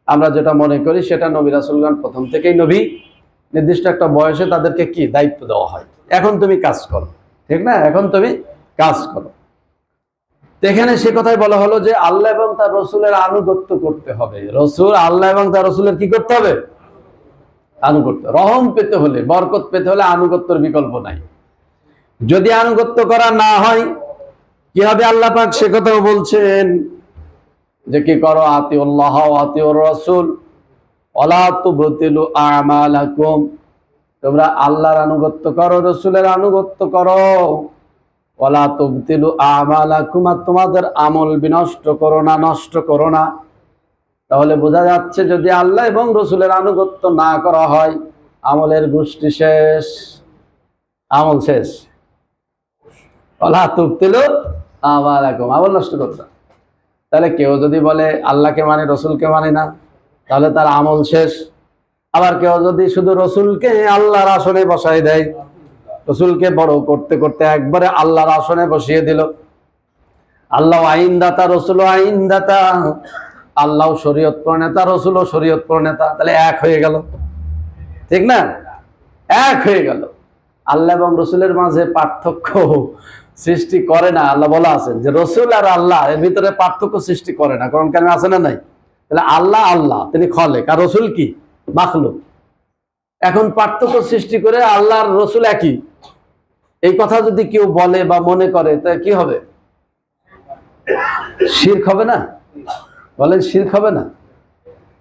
S1: আমরা যেটা মনে করি সেটা, নবী রাসূলগণ প্রথম থেকেই নবী, নির্দিষ্ট একটা বয়সে তাদেরকে কি দায়িত্ব দেওয়া হয়, এখন তুমি কাজ করো, ঠিক না? এখন তুমি কাজ করো। এখানে সে কথাই বলা হলো যে আল্লাহ এবং তার রসুলের আনুগত্য করতে হবে। রসুল, আল্লাহ এবং তার রসুলের কি করতে হবে? আনুগত্য। রহম পেতে হলে, বরকত পেতে হলে আনুগত্যের বিকল্প নাই। যদি আনুগত্য করা না হয় কি হবে? আল্লাহ পাক সে কথাও বলছেন যে কি করো, আতিউল্লাহ ওয়া আতিউর রাসূল ওয়ালা তুবতিলু আমালাকুম, তোমরা আল্লাহর আনুগত্য করো, রসুলের আনুগত্য করো, ওয়ালা তুবতিলু আমালাকুম, তোমাদের আমল বিনষ্ট করো না, নষ্ট করো না। তাহলে বোঝা যাচ্ছে যদি আল্লাহ এবং রসুলের আনুগত্য না করা হয়, আমলের গোষ্ঠী শেষ, আমল শেষ। ওয়ালা তুবতিলু আমালাকুম, আমল নষ্ট করো না। তাহলে কেউ যদি বলে আল্লাহকে মানে রসুলকে মানে না, তাহলে তার আমল শেষ। আবার কেউ যদি শুধু রসুলকে আল্লাহর আসনে বসাই দেয়, রসুলকে বড় করতে করতে একবারে আল্লাহর আসনে বসিয়ে দিল, আল্লাহ আইনদাতা রসুল আইনদাতা, আল্লাহ শরীয়ত প্রণেতা রসুল ও শরীয়ত প্রণেতা, তাহলে এক হয়ে গেল, ঠিক না? এক হয়ে গেল। আল্লাহ এবং রসুলের মাঝে পার্থক্য সৃষ্টি করে না। আল্লাহ বলা আছেন যে রসুল আর আল্লাহ এর ভিতরে পার্থক্য সৃষ্টি করে না, কারণ কেন আছে না নাই? তাহলে আল্লাহ আল্লাহ, তিনি খলেক, আর রসুল কি? মাখলুক। এখন পার্থক্য সৃষ্টি করে আল্লাহ আর রসুল একই, এই কথা যদি কেউ বলে বা মনে করে, তা কি হবে? শিরক হবে না? বলেন শিরক হবে না?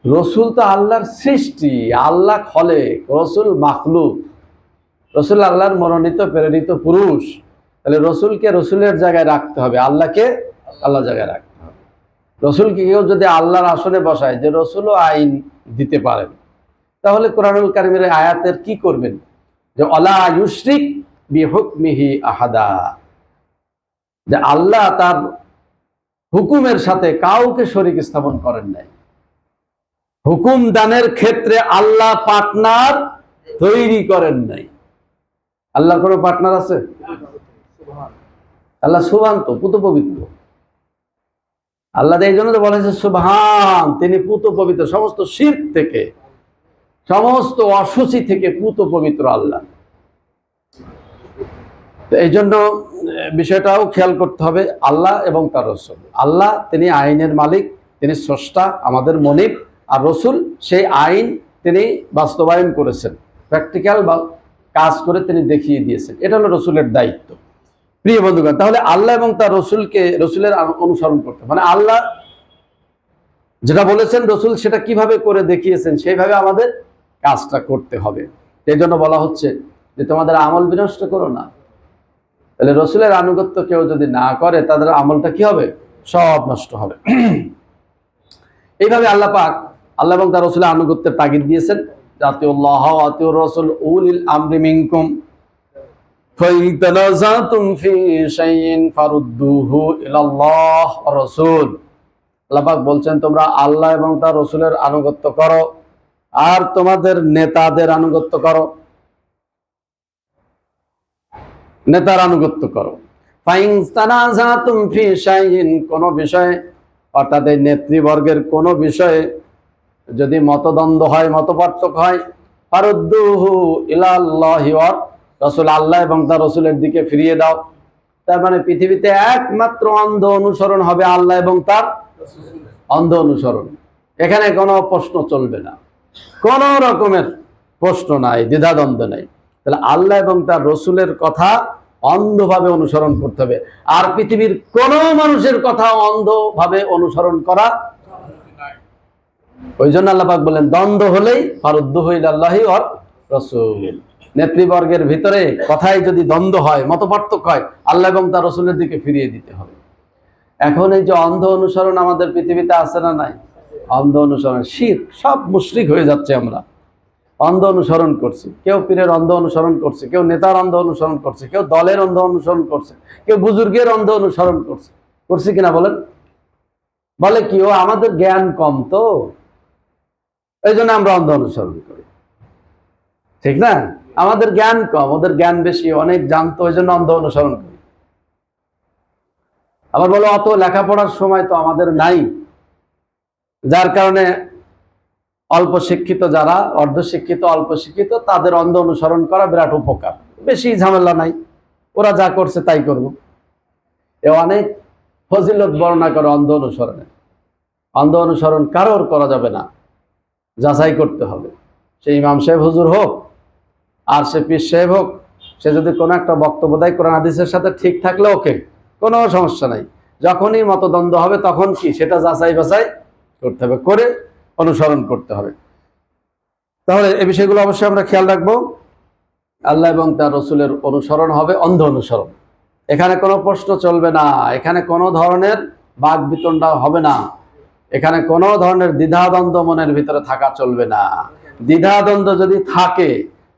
S1: রসুল তো আল্লাহর সৃষ্টি, আল্লাহ খলেক, রসুল মাখলুক। রসুল আল্লাহর মনোনীত প্রেরিত পুরুষ, তাহলে রসুলকে রসুলের জায়গায় রাখতে হবে, আল্লাহকে আল্লাহ জায়গায় রাখতে হবে। রসুলকে কেউ যদি আল্লাহর আসনে বসায় যে রসুলও আইন দিতে পারেন, তাহলে কোরআনুল কারীমের আয়াতের কি করবেন? যে অলা ইউশরিক বিহুকমিহি আহাদা, যে আল্লাহ তার হুকুমের সাথে কাউকে শরীক স্থাপন করেন নাই। হুকুম দানের ক্ষেত্রে আল্লাহ পার্টনার তৈরি করেন নাই। আল্লাহর কোনো পার্টনার আছে? আল্লাহ সুবহান, তো পুত পবিত্র। আল্লাহ এই জন্য তো বলেছে সুবহান, তিনি পুত পবিত্র, সমস্ত শিরক থেকে, সমস্ত অসুচি থেকে পুত পবিত্র আল্লাহ। এই জন্য বিষয়টাও খেয়াল করতে হবে, আল্লাহ এবং তার রসুল। আল্লাহ তিনি আইনের মালিক, তিনি স্রষ্টা, আমাদের মনিব। আর রসুল সেই আইন তিনি বাস্তবায়ন করেছেন, প্র্যাকটিক্যাল বা কাজ করে তিনি দেখিয়ে দিয়েছেন। এটা হলো রসুলের দায়িত্ব। প্রিয় বন্ধুগণ, তাহলে আল্লাহ এবং তার রসুলকে, রসুলের অনুসরণ করতে, মানে আল্লাহ যেটা বলেছেন রসুল সেটা কিভাবে করে দেখিয়েছেন, সেইভাবে আমাদের কাজটা করতে হবে। এই জন্য বলা হচ্ছে যে তোমাদের আমল বিনষ্ট করো না। তাহলে রসুলের আনুগত্য কেউ যদি না করে, তাদের আমলটা কি হবে? সব নষ্ট হবে। এইভাবে আল্লাহ পাক আল্লাহ এবং তার রসুলের আনুগত্যের তাগিদ দিয়েছেন, আতিউল্লাহ ওয়া আতিউর রাসূল উলিল আমরি মিনকুম ফাইন তানাযাতুম ফি শাইইন ফারুদ্দুহু ইলাল্লাহ ওয়া রাসূল। আল্লাহ পাক বলছেন তোমরা আল্লাহ এবং তার রসুলের আনুগত্য করো, আর তোমাদের নেতাদের আনুগত্য করো, নেতার আনুগত্য করো। ফাইন তানাযাতুম ফি শাইইন, কোন বিষয়ে, অর্থাৎ এই নেতৃবর্গের কোন বিষয়ে যদি মতদ্বন্দ্ব হয়, মতপার্থক্য হয়, ফারুদ্দুহু ইলাল্লাহি ওয়া রাসূল, আল্লাহ এবং তার রসুলের দিকে ফিরিয়ে দাও। তার মানে পৃথিবীতে একমাত্র অন্ধ অনুসরণ হবে আল্লাহ এবং তার অন্ধ অনুসরণ। এখানে কোনো প্রশ্ন চলবে না, কোন রকমের প্রশ্ন নাই, দ্বিধাদ্বন্দ্ব নাই। তাহলে আল্লাহ এবং তার রসুলের কথা অন্ধভাবে অনুসরণ করতে হবে, আর পৃথিবীর কোন মানুষের কথা অন্ধভাবে অনুসরণ করা। ওই জন্য আল্লাহ পাক বলেন দ্বন্দ্ব হলেই ফারুদ্দুহু ইলাল্লাহি ওয়া রাসূল। নেতৃবর্গের ভিতরে কথায় যদি দ্বন্দ্ব হয়, মতপার্থক্য হয়, আল্লাহ এবং তার রসুলের দিকে ফিরিয়ে দিতে হবে। এখন এই যে অন্ধ অনুসরণ আমাদের পৃথিবীতে আছে না নাই? অন্ধ অনুসরণ, শিরক, সব মুশরিক হয়ে যাচ্ছে। আমরা অন্ধ অনুসরণ করছি, কেউ পীরের অন্ধ অনুসরণ করছে, কেউ নেতার অন্ধ অনুসরণ করছে, কেউ দলের অন্ধ অনুসরণ করছে, কেউ বুজুর্গের অন্ধ অনুসরণ করছে। করছি কিনা বলেন? বলে কি, ও আমাদের জ্ঞান কম, তো এই জন্য আমরা অন্ধ অনুসরণ করি, ঠিক না? আমাদের জ্ঞান কম, ওদের জ্ঞান বেশি, অনেক জানতো, ওই জন্য অন্ধ অনুসরণ করি। আবার বলো অত লেখাপড়ার সময় তো আমাদের নাই, যার কারণে অল্প শিক্ষিত যারা, অর্ধশিক্ষিত, অল্প শিক্ষিত, তাদের অন্ধ অনুসরণ করা বিরাট উপকার, বেশি ঝামেলা নাই, ওরা যা করছে তাই করব। এ অনেক ফজিলত বর্ণনা করে অন্ধ অনুসরণে। অন্ধ অনুসরণ কারোর করা যাবে না, যাচাই করতে হবে। সে ইমাম সাহেব হুজুর হোক আর সে পীর সাহেব হোক, সে যদি কোনো একটা বক্তব্য দেয় কোরআন হাদিসের সাথে ঠিক থাকলে ওকে, কোনো সমস্যা নাই। যখনই মতদ্বন্দ্ব হবে তখন কি সেটা যাচাই বাছাই করতে হবে, করে অনুসরণ করতে হবে। তাহলে এই বিষয়গুলো অবশ্যই আমরা খেয়াল রাখবো। আল্লাহ এবং তার রসুলের অনুসরণ হবে অন্ধ অনুসরণ, এখানে কোনো প্রশ্ন চলবে না, এখানে কোনো ধরনের বাক বিতণ্ডা হবে না, এখানে কোনো ধরনের দ্বিধাদ্বন্দ্ব মনের ভিতরে থাকা চলবে না। দ্বিধাদ্বন্দ্ব যদি থাকে,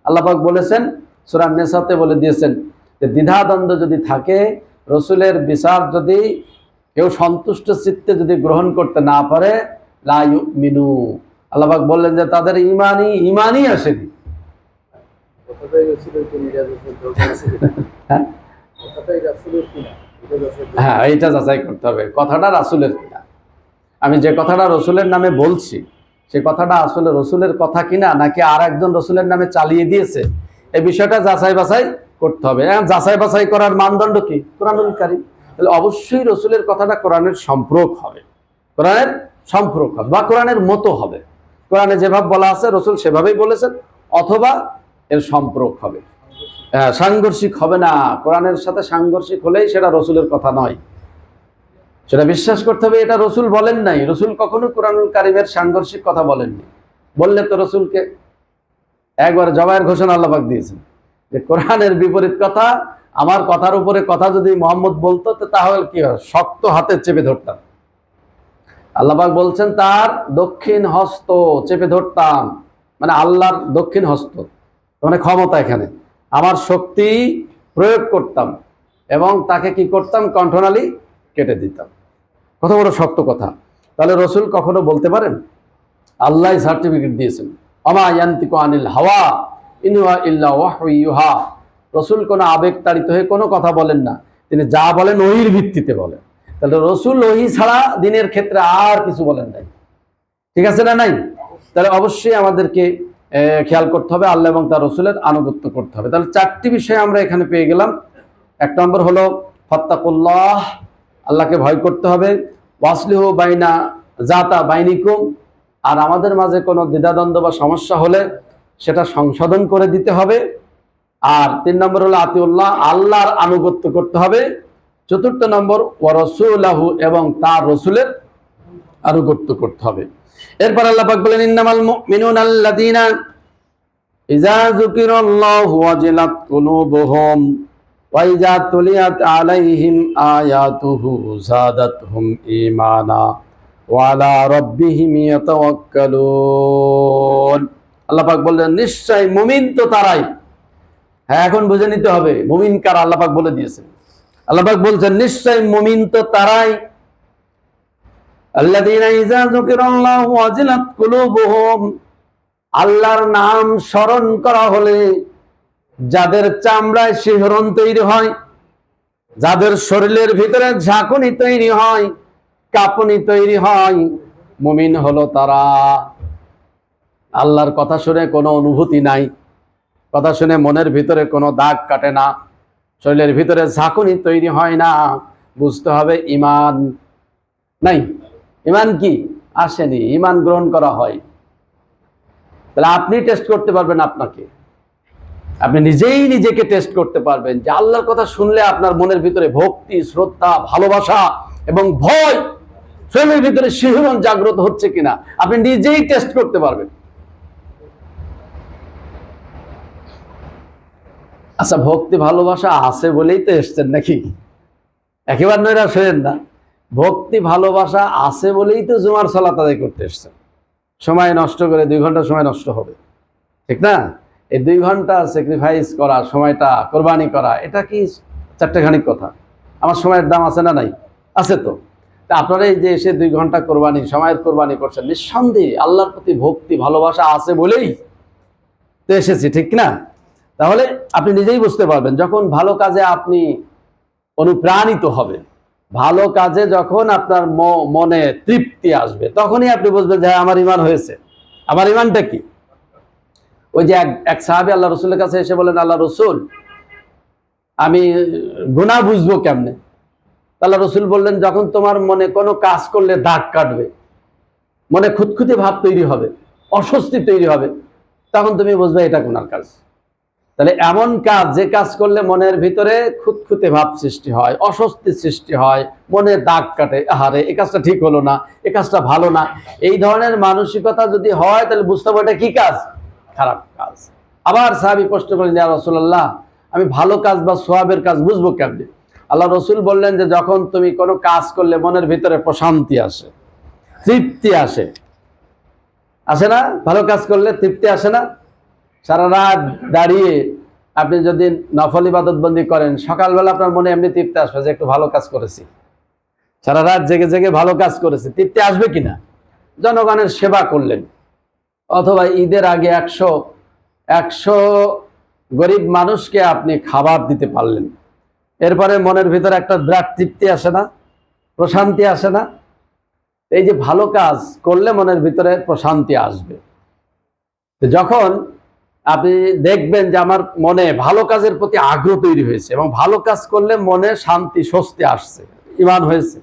S1: আল্লাহ পাক বলেছেন সূরা নিসাতে বলে দিয়েছেন যে দ্বিধাদ্বন্দ্ব যদি থাকে, রসুলের বিচার যদি কেউ সন্তুষ্ট চিত্তে যদি গ্রহণ করতে না পারে, লা ইউমিনু, আল্লাহ পাক বললেন যে তাদের ইমানই আসেনি। হ্যাঁ, এইটা যাচাই করতে হবে কথাটা রাসূলের কিনা। আমি যে কথাটা রসুলের নামে বলছি সেই কথাটা আসলে রসুলের কথা কিনা, নাকি আর একজন রসুলের নামে চালিয়ে দিয়েছে, এই বিষয়টা যাচাই বাছাই করতে হবে। যাচাই বাছাই করার মানদণ্ড কি? কোরআনুল কারীম। তাহলে অবশ্যই রসুলের কথাটা কোরআনের সম্পর্ক হবে, কোরআনের সম্পর্ক হবে বা কোরআনের মতো হবে। কোরআনে যেভাবে বলা আছে রসুল সেভাবেই বলেছেন, অথবা এর সম্পর্ক হবে, সাংঘর্ষিক হবে না। কোরআনের সাথে সাংঘর্ষিক হলেই সেটা রসুলের কথা নয়, সেটা বিশ্বাস করতে হবে এটা রসুল বলেন নাই। রসুল কখনো কোরআনুল কারীমের সাংঘর্ষিক কথা বলেননি। বললে তো রসুলকে একবার জবাইয়ের ঘোষণা আল্লাহ পাক দিয়েছেন যে কোরআনের বিপরীত কথা, আমার কথার উপরে কথা যদি মোহাম্মদ বলতো তাহলে কি হয়, শক্ত হাতে চেপে ধরতাম। আল্লাহ পাক বলছেন তার দক্ষিণ হস্ত চেপে ধরতাম, মানে আল্লাহর দক্ষিণ হস্ত মানে ক্ষমতা, এখানে আমার শক্তি প্রয়োগ করতাম এবং তাকে কি করতাম, কণ্ঠনালী কেটে দিতাম। কত বড় শক্ত কথা। তাহলে রসুল কখনো বলতে পারেন? আল্লাহ সার্টিফিকেট দিয়েছেন, আমা ইয়ান্তিকু আনিল হাওয়া ইন হুয়া ইল্লা ওয়াহয়ু ইউহা। রসুল কোনো আবেগ তাড়িত হয়ে কোনো কথা বলেন না, তিনি যা বলেন ওহির ভিত্তিতে বলেন। তাহলে রসুল ওহি ছাড়া দিনের ক্ষেত্রে আর কিছু বলেন নাই, ঠিক আছে না? নাই। তাহলে অবশ্যই আমাদেরকে খেয়াল করতে হবে, আল্লাহ এবং তার রসুলের আনুগত্য করতে হবে। তাহলে চারটি বিষয় আমরা এখানে পেয়ে গেলাম। এক নম্বর হলো ফাত্তাকুল্লাহ, আল্লাহকে ভয় করতে হবে। ওয়াসলিহু বাইনা জাতা বাইনিকুম, আর আমাদের মাঝে কোনো দ্বিধাদ্বন্দ্ব বা সমস্যা হলে সেটা সংশোধন করে দিতে হবে। আর 3 নম্বর হলো আতিউল্লাহ, আল্লাহর আনুগত্য করতে হবে। 4 নম্বর ওয়া রাসূলুহু, এবং তার রসুলের আনুগত্য করতে হবে। এরপর আল্লাহ পাক বলেন ইন্নামাল মুমিনুনা আল্লাযীনা ইযা যুকিরাল্লাহু ওয়াজিলাত কুলুবুহুম ওয়া ইযা তুলিয়াত আলাইহিম আয়াতুহু যাদাতহুম ঈমানা ওয়া আলা রাব্বিহিম ইয়াতাওয়াক্কালুন। আল্লাহ পাক বললেন নিশ্চয় মুমিন তো তারাই। হ্যাঁ, এখন বুঝে নিতে হবে মুমিন কারা, আল্লাহ পাক বলে দিয়েছেন। আল্লাহ পাক বলছেন নিশ্চয় মুমিন তো তারাই, আল্লাযীনা ইযা যুকিরাল্লাহু ওয়াজিলাত কুলুবুহুম, আল্লাহর নাম স্মরণ করা হলে যাদের চামড়ায় শিহরণ তৈরি হয়, যাদের শরীরের ভিতরে ঝাঁকুনি তৈরি হয়, কাঁপুনি তৈরি হয়, মুমিন হলো তারা। আল্লাহর কথা শুনে কোনো অনুভূতি নাই, কথা শুনে মনের ভিতরে কোনো দাগ কাটে না, শরীরের ভিতরে ঝাঁকুনি তৈরি হয় না, বুঝতে হবে ঈমান নাই। ঈমান কি? আসেনি, ঈমান গ্রহণ করা হয়। তাহলে আপনি টেস্ট করতে পারবেন, আপনি নিজেই নিজেকে টেস্ট করতে পারবেন যে আল্লাহর কথা শুনলে আপনার মনের ভিতরে ভক্তি, শ্রদ্ধা, ভালোবাসা এবং ভয়, শরীরের ভিতরে শিহরণ জাগ্রত হচ্ছে কিনা আপনি নিজেই টেস্ট করতে পারবেন। আচ্ছা, ভক্তি ভালোবাসা আছে বলেই তো এসছেন নাকি? একেবারে নৈরাশ হয়েন না। ভক্তি ভালোবাসা আছে বলেই তো জুমার সালাত আদায় করতে এসছেন। সময় নষ্ট করে 2 ঘন্টা সময় নষ্ট হবে, ঠিক না? এই 2 ঘন্টা স্যাক্রিফাইস করা, সময়টা কোরবানি করা, এটা কি চারটেখানিক কথা? আমার সময়ের দাম আছে না নাই? আছে তো। তা আপনারা এই যে এসে 2 ঘন্টা কোরবানি, সময়ের কোরবানি করছেন, নিঃসন্দেহে আল্লাহর প্রতি ভক্তি ভালোবাসা আছে বলেই তো এসেছি, ঠিক না? তাহলে আপনি নিজেই বুঝতে পারবেন যখন ভালো কাজে আপনি অনুপ্রাণিত হবেন, ভালো কাজে যখন আপনার মনে তৃপ্তি আসবে, তখনই আপনি বুঝবেন যে আমার ঈমান হয়েছে। আমার ঈমানটা কি? ওই যে এক সাহাবী আল্লাহ রসুলের কাছে এসে বলেন, আল্লাহ রসুল, আমি গুনাহ বুঝবো কেমনে? আল্লাহ রসুল বললেন, যখন তোমার মনে কোনো কাজ করলে দাগ কাটবে, মনে খুঁতখুঁতে ভাব তৈরি হবে, অস্বস্তি তৈরি হবে, তখন তুমি বুঝবে এটা গুনার কাজ। তাহলে এমন কাজ, যে কাজ করলে মনের ভিতরে খুঁতখুঁতে ভাব সৃষ্টি হয়, অস্বস্তি সৃষ্টি হয়, মনে দাগ কাটে, আহারে এই কাজটা ঠিক হলো না, এই কাজটা ভালো না, এই ধরনের মানসিকতা যদি হয় তাহলে বুঝতে হবে এটা কি কাজ? খারাপ কাজ। আবার সাহাবী প্রশ্ন করেন, ইয়া রাসূলুল্লাহ, আমি ভালো কাজ বা সওয়াবের কাজ বুঝবো কেমনে? আল্লাহ রসুল বললেন যে যখন তুমি কোনো কাজ করলে মনের ভিতরে প্রশান্তি আসে, তৃপ্তি আসে, আসে না? ভালো কাজ করলে তৃপ্তি আসে না? সারা রাত দাঁড়িয়ে আপনি যদি নফল ইবাদত বন্দি করেন, সকালবেলা আপনার মনে এমনি তৃপ্তি আসবে যে একটু ভালো কাজ করেছি। সারা রাত জেগে জেগে ভালো কাজ করেছি, তৃপ্তি আসবে কিনা? জনগণের সেবা করলেন, অথবা ঈদের আগে একশো গরিব মানুষকে আপনি খাবার দিতে পারলেন, এরপরে মনের ভিতরে একটা বিরাট তৃপ্তি আসে না, প্রশান্তি আসে না? এই যে ভালো কাজ করলে মনের ভিতরে প্রশান্তি আসবে। যখন আপনি দেখবেন যে আমার মনে ভালো কাজের প্রতি আগ্রহ তৈরি হয়েছে এবং ভালো কাজ করলে মনে শান্তি স্বস্তি আসছে, ঈমান হয়েছে,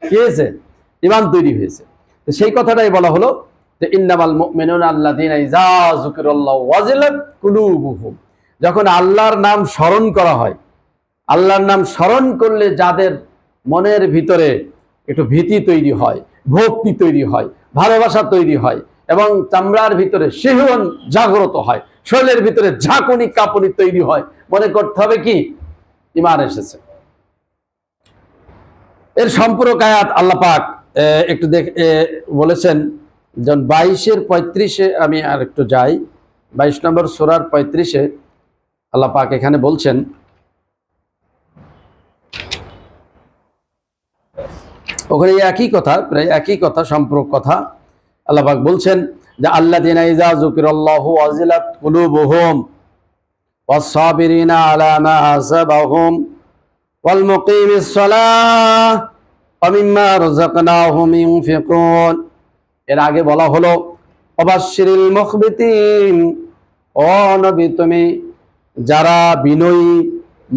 S1: কি হয়েছে? ঈমান তৈরি হয়েছে। সেই কথাটাই বলা হলো যে ইন্নামাল মুমিনুনা আল্লাযীনা ইযা যুকিরাল্লাহু ওয়াজিলাত কুলুবুহুম। যখন আল্লাহর নাম স্মরণ করা হয়, আল্লাহর নাম স্মরণ করলে যাদের মনের ভিতরে একটু ভীতি তৈরি হয়, ভক্তি তৈরি হয়, ভালোবাসা তৈরি হয় এবং চামড়ার ভিতরে শিহরণ জাগ্রত হয়, শরীরের ভিতরে ঝাঁকুনি কাঁপুনি তৈরি হয়, মনে করতে হবে কি ঈমান এসেছে। এর সম্পূরক আয়াত আল্লাহ পাক একটু বলেছেন, যেমন 22-35 আমি আর একটু যাই, 22 নম্বর সূরার 35 আল্লাহ পাক এখানে বলছেন, ওখানে একই কথা, প্রায় একই কথা, সম্পর্ক কথা আল্লাহ পাক বলছেন যে আল্লাযীনা ইযা যুকিরাল্লাহু ওয়াজিলাত কুলুবুহুম ওয়াস-সাবিরিনা আলা মা আসাবাহুম ওয়াল মুকিমিস সালাহ ওয়া মিম্মা রাযাকনাহুম ইউনফিকুন। এর আগে বলা হলো ওয়াবাশশিরিল মুখবিতিন, ও নবী তুমি যারা বিনয়ী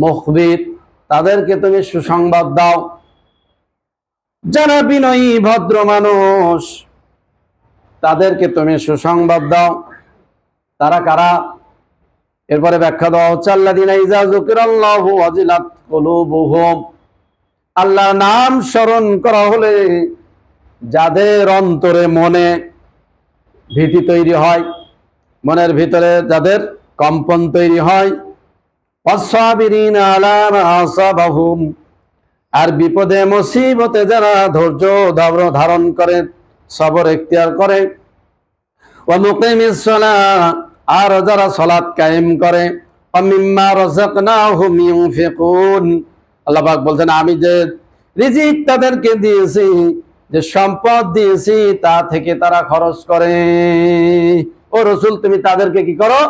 S1: মুখবিত তাদেরকে তুমি সুসংবাদ দাও। যারা বিনয়ী ভদ্র মানুষ তাদেরকে তুমি সুসংবাদ দাও। তারা কারা? এরপরে ব্যাখ্যা দেওয়া হচ্ছে আল্লাযীনা ইযা যুকিরাল্লাহু ওয়াজিলাত কুলুবুহুম, আল্লাহর নাম স্মরণ করা হলে যাদের অন্তরে মনে ভীতি তৈরি হয়, মনের ভিতরে যাদের কম্পন তৈরি হয়, ওয়াস-সাবিরিনা আলা মা আসাবাহুম, আর বিপদে মুসিবতে যারা ধৈর্য ধারণ করে, সবর ইখতিয়ার করে, ওয়া মুকিমিস সালাহ, আর যারা সালাত কায়েম করে, ওয়া মিম্মা রাযাকনাহুম ইউনফিকুন, আল্লাহ পাক বলছেন আমি যে রিজিক তাদেরকে দিয়েছি, যে সম্পদ দিয়েছি তা থেকে তারা খরচ করে। ও রাসূল তুমি তাদেরকে কি করো?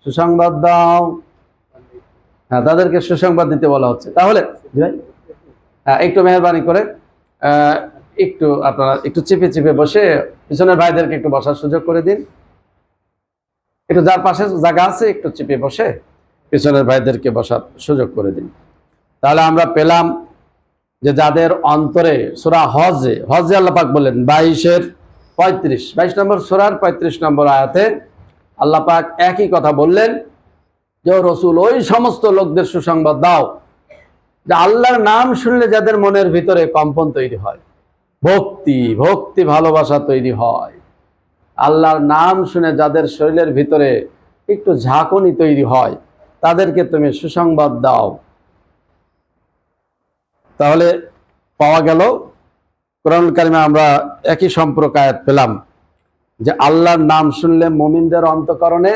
S1: সুসংবাদ দাও। হ্যাঁ, তাদেরকে সুসংবাদ দিতে বলা হচ্ছে। তাহলে ভাই একটু মেহরবানি করে একটু আপনারা একটু চেপে চেপে বসে পিছনের ভাইদেরকে একটু বসার সুযোগ করে দিন। একটু যার পাশে জায়গা আছে একটু চেপে বসে পিছনের ভাইদেরকে বসার সুযোগ করে দিন। তাহলে আমরা পেলাম যে যাদের অন্তরে সূরা হজে আল্লাহ পাক বলেন 22 নম্বর সূরার 35 নম্বর আয়াতে আল্লাহ পাক একই কথা বললেন যে রাসূল ওই সমস্ত লোকদের সুসংবাদ দাও যে আল্লাহর নাম শুনলে যাদের মনের ভিতরে কম্পন তৈরি হয়, ভক্তি ভালোবাসা তৈরি হয়, আল্লাহর নাম শুনে যাদের শরীরের ভিতরে একটু ঝাঁকুনি তৈরি হয়, তাদেরকে তুমি সুসংবাদ দাও। তাহলে পাওয়া গেল কোরআনুল কারিমে আমরা একই সম্পর্ক আয়াত পেলাম যে আল্লাহর নাম শুনলে মুমিনদের অন্তঃকরণে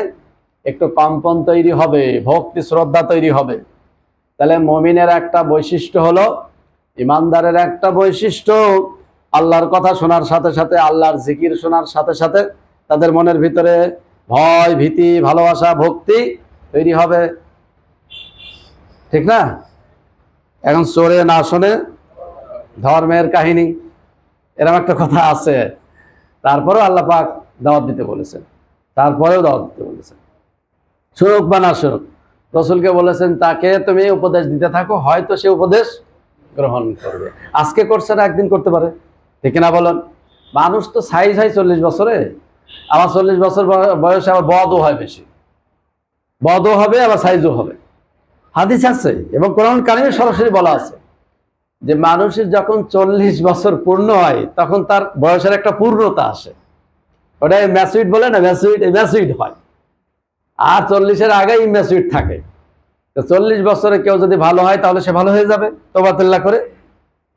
S1: একটু কম্পন তৈরি হবে, ভক্তি শ্রদ্ধা তৈরি হবে। তাহলে মুমিনের একটা বৈশিষ্ট্য হলো, ইমানদারের একটা বৈশিষ্ট্য, আল্লাহর কথা শোনার সাথে সাথে, আল্লাহর জিকির শোনার সাথে সাথে তাদের মনের ভিতরে ভয়, ভীতি, ভালোবাসা, ভক্তি তৈরি হবে, ঠিক না? এখন চোরে না শোনে ধর্মের কাহিনী, এরকম একটা কথা আছে। তারপরেও আল্লাহ পাক দাওয়াত দিতে বলেছেন, শুনুক বা না শুনুক, রাসূলকে বলেছেন তাকে তুমি উপদেশ দিতে থাকো, হয়তো সে উপদেশ গ্রহণ করবে। আজকে করছে না, একদিন করতে পারে, ঠিক না বলেন? মানুষ তো সাইজ হয় 40 বছরে, আবার 40 বছর বয়সে আবার বদও হয়, বেশি বদও হবে আবার সাইজও হবে। হাদিস আছে এবং কোরআন কারিমে সরাসরি বলা আছে যে মানুষের যখন 40 বছর পূর্ণ হয় তখন তার বয়সের একটা পূর্ণতা আসে, ওটা ম্যাচুইড বলে না, ম্যাচুইড হয়। আর 40-এর আগেই ম্যাচুইড থাকে। তো 40 বছরে কেউ যদি ভালো হয় তাহলে সে ভালো হয়ে যাবে তওবাতুল্লাহ করে,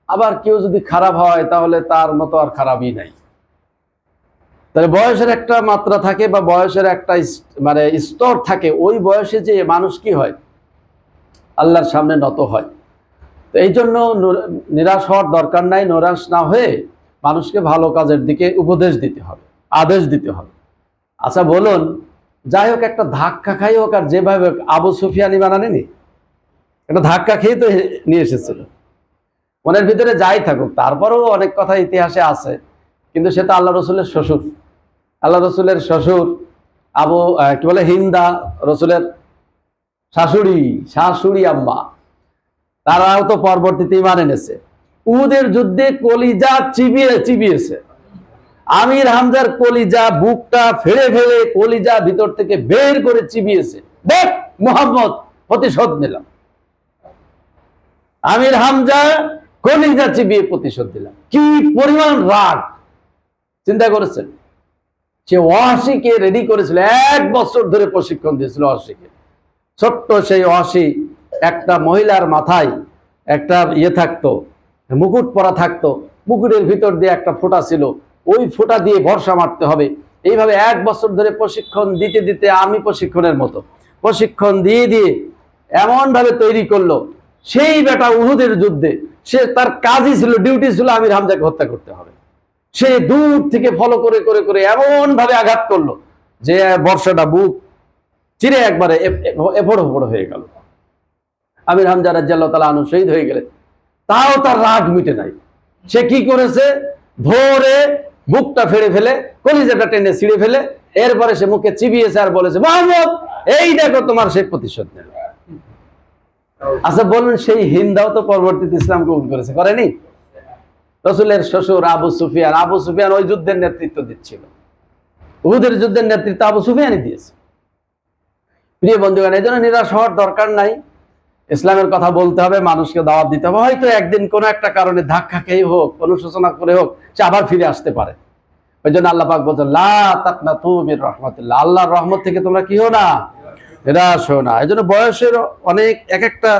S1: আবার কেউ যদি খারাপ হয় তাহলে তার মতো আর খারাপই নাই। তাহলে বয়সের একটা মাত্রা থাকে বা বয়সের একটা মানে স্তর থাকে, ওই বয়সে যে মানুষ কি হয়, আল্লাহর সামনে নত হয়। তো এই জন্য নিরাশ হওয়ার দরকার নাই, নিরাশ না হয়ে মানুষকে ভালো কাজের দিকে উপদেশ দিতে হবে, আদেশ দিতে হবে। আচ্ছা বলুন, যাই হোক একটা ধাক্কা খাই হোক আর যেভাবে হোক, আবু সুফিয়ান ঈমান আনেনি? একটা ধাক্কা খেয়ে তো নিয়ে এসেছিল। মনের ভিতরে যাই থাকুক, তারপরেও অনেক কথা ইতিহাসে আছে, কিন্তু সেটা আল্লাহ রসুলের শ্বশুর, আল্লাহ রসুলের শ্বশুর আবু কি বলে হিন্দা, রসুলের শাশুড়ি, শাশুড়ি আম্মা, তারাও তো পরবর্তীতে ঈমান এনেছে। উহুদের যুদ্ধে কলিজা চিবিয়েছে, আমির হামজার কলিজা বুকটা ফেলে ফেলে কলিজা ভিতর থেকে বের করে চিবিয়েছে। দেখ মুহাম্মদ, প্রতিশোধ নিলাম। আমির হামজা কলিজা চিবিয়ে প্রতিশোধ দিলাম। কি পরিমাণ রাগ চিন্তা করেছেন। সে ওয়াহশীকে রেডি করেছিল, 1 বছর ধরে প্রশিক্ষণ দিয়েছিল ওয়াহশীকে। ছোট্ট সেই ওয়াহশী, একটা মহিলার মাথায় একটা থাকতো, মুকুট পরা থাকতো, মুকুটের ভিতর দিয়ে একটা ফোঁটা ছিল, ওই ফোঁটা দিয়ে বর্ষা মারতে হবে। এইভাবে 1 বছর ধরে প্রশিক্ষণ দিতে দিতে আমি প্রশিক্ষণের মতো প্রশিক্ষণ দিয়ে দিয়ে এমন ভাবে তৈরি করলো, সেই বেটা উহুদের যুদ্ধে সে তার কাজই ছিল, ডিউটি ছিল আমির হামজাকে হত্যা করতে হবে। সে দূর থেকে ফলো করে করে করে এমন ভাবে আঘাত করলো যে বর্ষাটা বুক চিরে একবারে এপড় ওপড় হয়ে গেল। আমির হামজা রাদিয়াল্লাহু তাআলা আনহু শহীদ হয়ে গেলেন। তাও তার রাগ মিটে নাই। সে কি করেছে, ধরে মুখটা ফেড়ে ফেলে কলিজাটা টেনে ছিঁড়ে ফেলে এরপরে সে মুখে চিবিয়েছে আর বলেছে, মুহাম্মদ এই দেখো তোমার সেই প্রতিশোধ নেবে। আচ্ছা বলুন, সেই হিন্দাও তো পরবর্তীতে ইসলাম কবুল করেছে, করেনি? রসুলের শ্বশুর আবু সুফিয়ান ওই যুদ্ধের নেতৃত্ব দিচ্ছিল। উহুদের যুদ্ধের নেতৃত্ব আবু সুফিয়ানই দিয়েছে। প্রিয় বন্ধুগণ, এই জন্য নিরাশ হওয়ার দরকার নাই। ইসলামের কথা বলতে হবে, মানুষকে দাওয়াত দিতে হবে। হয়তো একদিন কোনো একটা কারণে ধাক্কা খেয়ে হোক, অনুশোচনা করে হোক, সে আবার ফিরে আসতে পারে। ওই জন্য আল্লাহ পাক বলছেন, লা তাকনাতু মির রাহমাতিল্লাহ, আল্লাহর রহমত থেকে তোমরা কি হো না, নিরাশ হো না। এই জন্য বয়সের অনেক এক একটা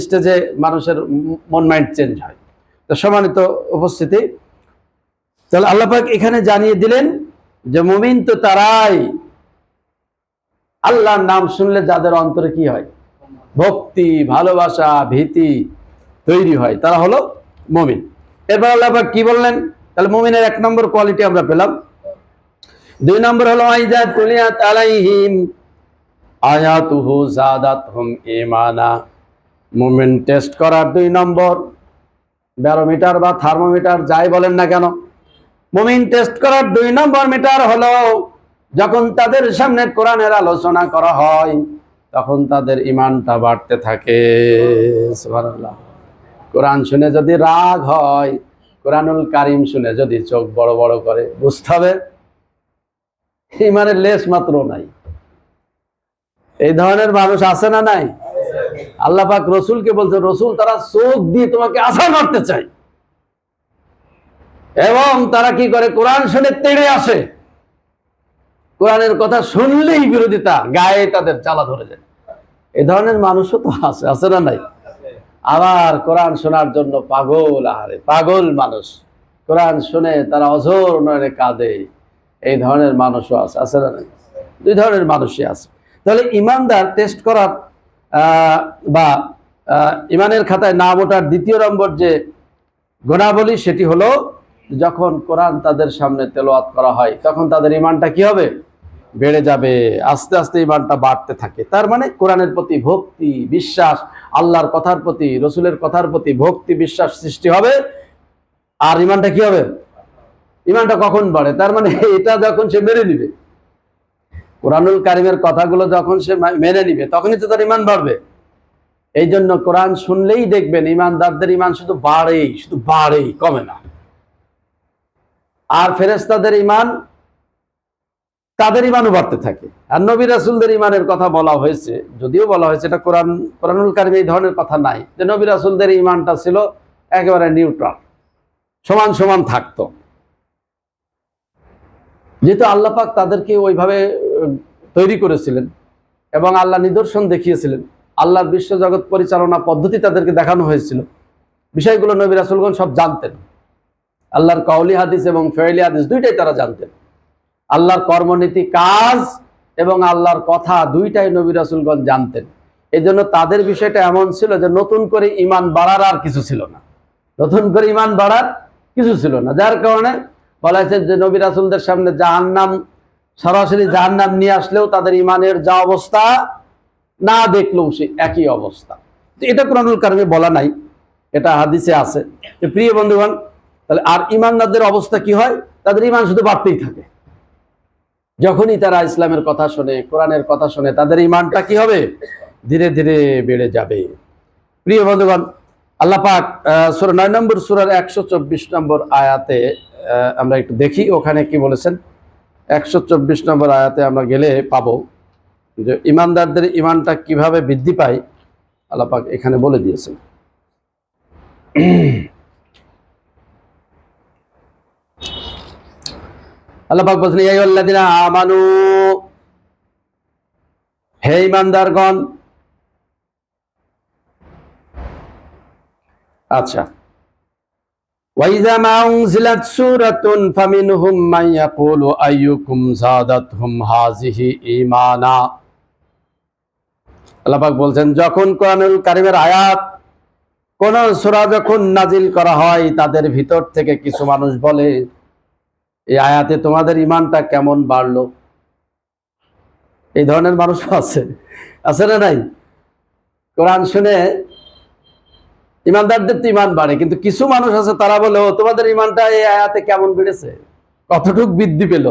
S1: স্টেজে মানুষের মন মাইন্ড চেঞ্জ হয়। তো সম্মানিত উপস্থিতি, তাহলে আল্লাহ পাক এখানে জানিয়ে দিলেন যে মুমিন তো তারাই, আল্লাহর নাম শুনলে যাদের অন্তরে কি হয়, ভক্তি, ভালোবাসা, ভীতি তৈরি হয়, তারা হলো মুমিন। এরপর আল্লাহ পাক কি বললেন? তাহলে মুমিনের 1 নম্বর কোয়ালিটি আমরা পেলাম। 2 নম্বর হলো আইযা তুলিয়াত আলাইহিম আয়াতুহু যাদাতহুম ঈমানা। মুমিন টেস্ট করার 2 নম্বর ব্যারোমিটার বা থার্মোমিটার যাই বলেন না কেন, মুমিন টেস্ট করার 2 নম্বর মিটার হলো যখন তাদের সামনে কোরআনের আলোচনা করা হয় তখন তাদের ঈমানটা বাড়তে থাকে। সুবহানাল্লাহ। কোরআন শুনে যদি রাগ হয়, কোরআনুল কারীম শুনে যদি চোখ বড় বড় করে, বুঝতে হবে ঈমানের লেশ মাত্র নাই। এই ধরনের মানুষ আছে না নাই? আল্লাহ পাক রসুলকে বলছে, রসুল তারা চোখ দিয়ে তোমাকে আছাড় মারতে চায় এবং তারা কি করে, কোরআন শুনে তেড়ে আসে, কোরআনের কথা শুনলেই বিরোধিতা, গায়ে তাদের জ্বালা ধরে যায়। এই ধরনের মানুষও তো আছে না নাই? আবার কোরআন শোনার জন্য পাগল, আরে পাগল মানুষ, কোরআন শুনে তারা অঝোর নয়নে কাঁদে, এই ধরনের মানুষও আছে না নাই? 2 ধরনের মানুষই আছে। তাহলে ইমানদার টেস্ট করার বা ইমানের খাতায় নাম ওঠার 2য় নম্বর যে গুণাবলী, সেটি হলো যখন কোরআন তাদের সামনে তেলাওয়াত করা হয় তখন তাদের ইমানটা কি হবে, বেড়ে যাবে, আস্তে আস্তে ইমানটা বাড়তে থাকে। তার মানে কোরআনের প্রতি ভক্তি, বিশ্বাস, আল্লাহর কথার প্রতি, রসুলের কথার প্রতি ভক্তি, বিশ্বাস সৃষ্টি হবে। আর ইমানটা কি হবে, ইমানটা কখন বাড়ে, তার মানে এটা যখন সে মেনে নিবে, কোরআনুল কারীমের কথাগুলো যখন সে মেনে নিবে তখনই তো তার ইমান বাড়বে। এই জন্য কোরআন শুনলেই দেখবেন ইমানদারদের ইমান শুধু বাড়েই, কমে না। আর ফেরেশতাদের ইমান, তাদের ইমানও বাড়তে থাকে। আর নবী রাসূলদের ইমানের কথা বলা হয়েছে, যদিও বলা হয়েছে এটা কোরআনুল কারীমে এই ধরনের কথা নাই, যে নবী রাসূলদের ইমানটা ছিল একেবারে নিউট্রাল, সমান সমান থাকতো। যেহেতু আল্লাহ পাক তাদেরকে ওইভাবে তৈরি করেছিলেন এবং আল্লাহ নিদর্শন দেখিয়েছিলেন, আল্লাহর বিশ্বজগৎ পরিচালনা পদ্ধতি তাদেরকে দেখানো হয়েছিল। বিষয়গুলো নবী রাসূলগণ সব জানতেন। আল্লাহর কওলি হাদিস এবং ফেইলি হাদিস দুইটাই তারা জানতেন। আল্লাহর কর্মনীতি, কাজ এবং আল্লাহর কথা দুইটাই নবী রাসূলগণ জানতেন। এই জন্য তাদের বিষয়টা এমন ছিল যে নতুন করে ঈমান বাড়ার আর কিছু ছিল না, নতুন করে ঈমান বাড়ার কিছু ছিল না। যার কারণে বলা হয়েছে যে নবী রাসূলদের সামনে জাহান্নাম, সরাসরি জাহান্নাম নিয়ে আসলেও তাদের ঈমানের যা অবস্থা, না দেখলেও সে একই অবস্থা। এটা কোরআনুল কারিমে বলা নাই, এটা হাদিসে আছে। প্রিয় বন্ধুগণ, তাহলে আর ঈমানদারদের অবস্থা কি হয়? তাদের ঈমান শুধু বাড়তেই থাকে। যখনই তারা ইসলামের কথা শোনে, কোরআনের কথা শোনে, তাদের ঈমানটা কি হবে? ধীরে ধীরে বেড়ে যাবে। প্রিয় বন্ধুগণ, আল্লাহ পাক সূরা 9 নম্বর সূরার 124 নম্বর আয়াতে আমরা একটু দেখি ওখানে কি বলেছেন। 124 নম্বর আয়াতে আমরা গেলে পাবো যে ঈমানদারদের ঈমানটা কিভাবে বৃদ্ধি পায়, আল্লাহ পাক এখানে বলে দিয়েছেন। আল্লাহ পাক বলেছেন, ইয়া আইয়ুহাল্লাযীনা আমানু, হে ঈমানদারগণ। আচ্ছা, ওয়াইযা মা উনজিলাত সূরাতুন ফামিনহুম মান ইয়াকুলু আইয়ুকুম যাদাতহুম হাযিহি ঈমানা। আল্লাহ পাক বলছেন, যখন কোরআনুল কারীমের আয়াত, কোন সূরা যখন নাজিল করা হয়, তাদের ভিতর থেকে কিছু মানুষ বলে, এই আয়াতে তোমাদের ঈমানটা কেমন বাড়লো। এই ধরনের মানুষ আছে, আছে না নাই? কোরআন শুনে ঈমানদারদের তো ঈমান বাড়ে, কিন্তু কিছু মানুষ আছে তারা বলে, ও তোমাদের ঈমানটা এই আয়াতে কেমন বেড়েছে, কতটুক বৃদ্ধি পেল।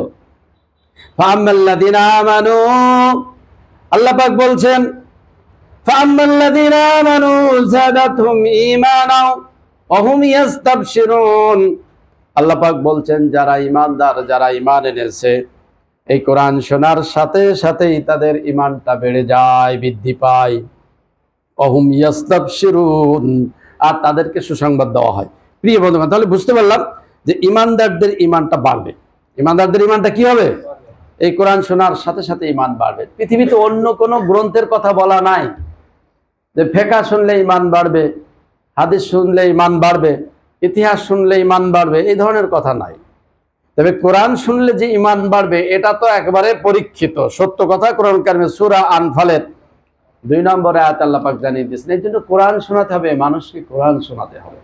S1: ফাআম্মাল্লাযীনা আমানু, আল্লাহ পাক বলছেন, ফাআম্মাল্লাযীনা আমানু যাদাতহুম ঈমানা ওয়া হুম ইস্তাবশিরুন। আল্লাহ পাক বলছেন, যারা ঈমানদার, যারা ঈমান এনেছে, এই কোরআন শোনার সাথে সাথেই তাদের ঈমানটা বেড়ে যায়, বৃদ্ধি পায়। ওয়া হুম ইস্তাবশিরুন, আর তাদেরকে সুসংবাদ দেওয়া হয়। প্রিয় বন্ধুগণ, তাহলে বুঝতে পারলাম যে ঈমানদারদের ঈমানটা বাড়বে। ঈমানদারদের ঈমানটা কি হবে? এই কোরআন শোনার সাথে সাথে ঈমান বাড়বে। পৃথিবীতে অন্য কোনো গ্রন্থের কথা বলা নাই যে ফিকহ শুনলে ঈমান বাড়বে, হাদিস শুনলে ঈমান বাড়বে, ইতিহাস শুনলে ঈমান বাড়বে, এই ধরনের কথা নাই। তবে কোরআন শুনলে যে ঈমান বাড়বে, এটা তো একেবারে পরীক্ষিত সত্য কথা। কোরআন কারিমে সূরা আনফালের 2 নম্বর আয়াতে আল্লাহ পাক জানিয়ে দিয়েছেন, এই জন্য কোরআন শোনাতে হবে, মানুষকে কোরআন শোনাতে হবে।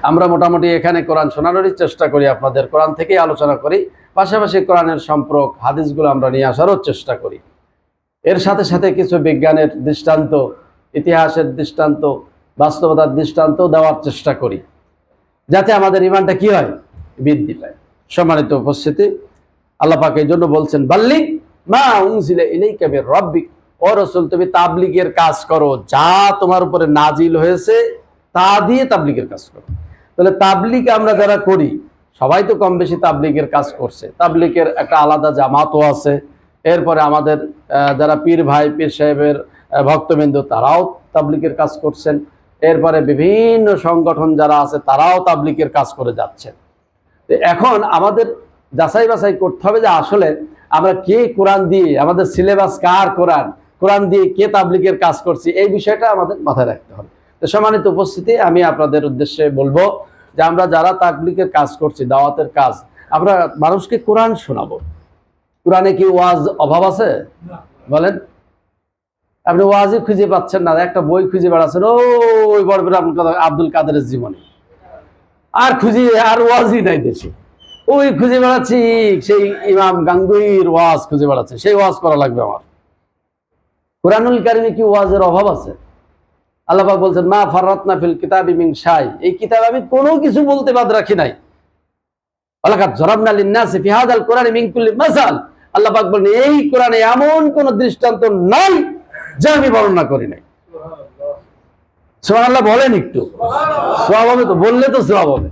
S1: আমরা মোটামুটি এখানে কোরআন শোনানোরই চেষ্টা করি, আপনাদের কোরআন থেকেই আলোচনা করি, পাশাপাশি কোরআনের সম্পর্ক হাদিসগুলো আমরা নিয়ে আসারও চেষ্টা করি। এর সাথে সাথে কিছু বিজ্ঞানের দৃষ্টান্ত, ইতিহাসের দৃষ্টান্ত, বাস্তবতার দৃষ্টান্ত দেওয়ার চেষ্টা করি, যাতে আমাদের ঈমানটা কি হয়? বৃদ্ধি পায়। সম্মানিত উপস্থিতি, আল্লাহ পাক এই জন্য বলছেন, বাল্লিগ মা উনজিলা ইলাইকা মির রাব্বিক, ও রাসূল তুমি তাবলীগের কাজ করো, যা তোমার উপরে নাজিল হয়েছে তা দিয়ে তাবলীগের কাজ করো। তাহলে তাবলীগ আমরা যারা করি, সবাই তো কম বেশি তাবলীগের কাজ করছে। তাবলীগের একটা আলাদা জামাতও আছে। এরপরে আমাদের যারা পীর ভাই, পীর সাহেবের ভক্তবৃন্দ, তারাও তাবলীগের কাজ করছেন। এরপরে বিভিন্ন সংগঠন যারা আছে, তারাও তাবলীগের কাজ করে যাচ্ছেন। এখন আমাদের যাচাই বাছাই করতে হবে যে আসলে আমরা কে কোরআন দিয়ে, আমাদের সিলেবাস কার কোরআন, কোরআন দিয়ে কে তাবলীগের কাজ করছি, এই বিষয়টা আমাদের মাথায় রাখতে হবে। তো সম্মানিত উপস্থিতি, আমি আপনাদের উদ্দেশ্যে বলবো যে আমরা যারা তাবলীগের কাজ করছি, দাওয়াতের কাজ, আমরা মানুষকে কোরআন শোনাবো। কোরআনে কি ওয়াজ অভাব আছে? বলেন, আপনি ওয়াজই খুঁজে পাচ্ছেন না, একটা বই খুঁজে বেড়াচ্ছেন ওই বড় আব্দুল কাদেরের জীবনী, আর খুঁজি, আর ওয়াজই নাই দেশে, ওই খুঁজে বেড়াচ্ছি সেই ইমাম গাঙ্গুহির ওয়াজ খুঁজে বেড়াচ্ছে, সেই ওয়াজ করা লাগবে আমার। কুরআনুল কারীমে কি ওয়াজের অভাব আছে? আল্লাহ পাক বলছেন, মা ফাররাতনা ফিল কিতাবি মিন শাই, এই কিতাবে আমি কোনো কিছু বলতে বাদ রাখি নাই। ওয়ালাকাদ যারাবনা লিন-নাসি ফি হাযাল কুরআনি মিন কুল্লি মাসাল, আল্লাহ পাক বলেন এই কোরআনে এমন কোন দৃষ্টান্ত নাই যা আমি বর্ণনা করি নাই। সুবহানাল্লাহ বলেন একটু, সওয়াব হবে তো, বললে তো সওয়াব হবে।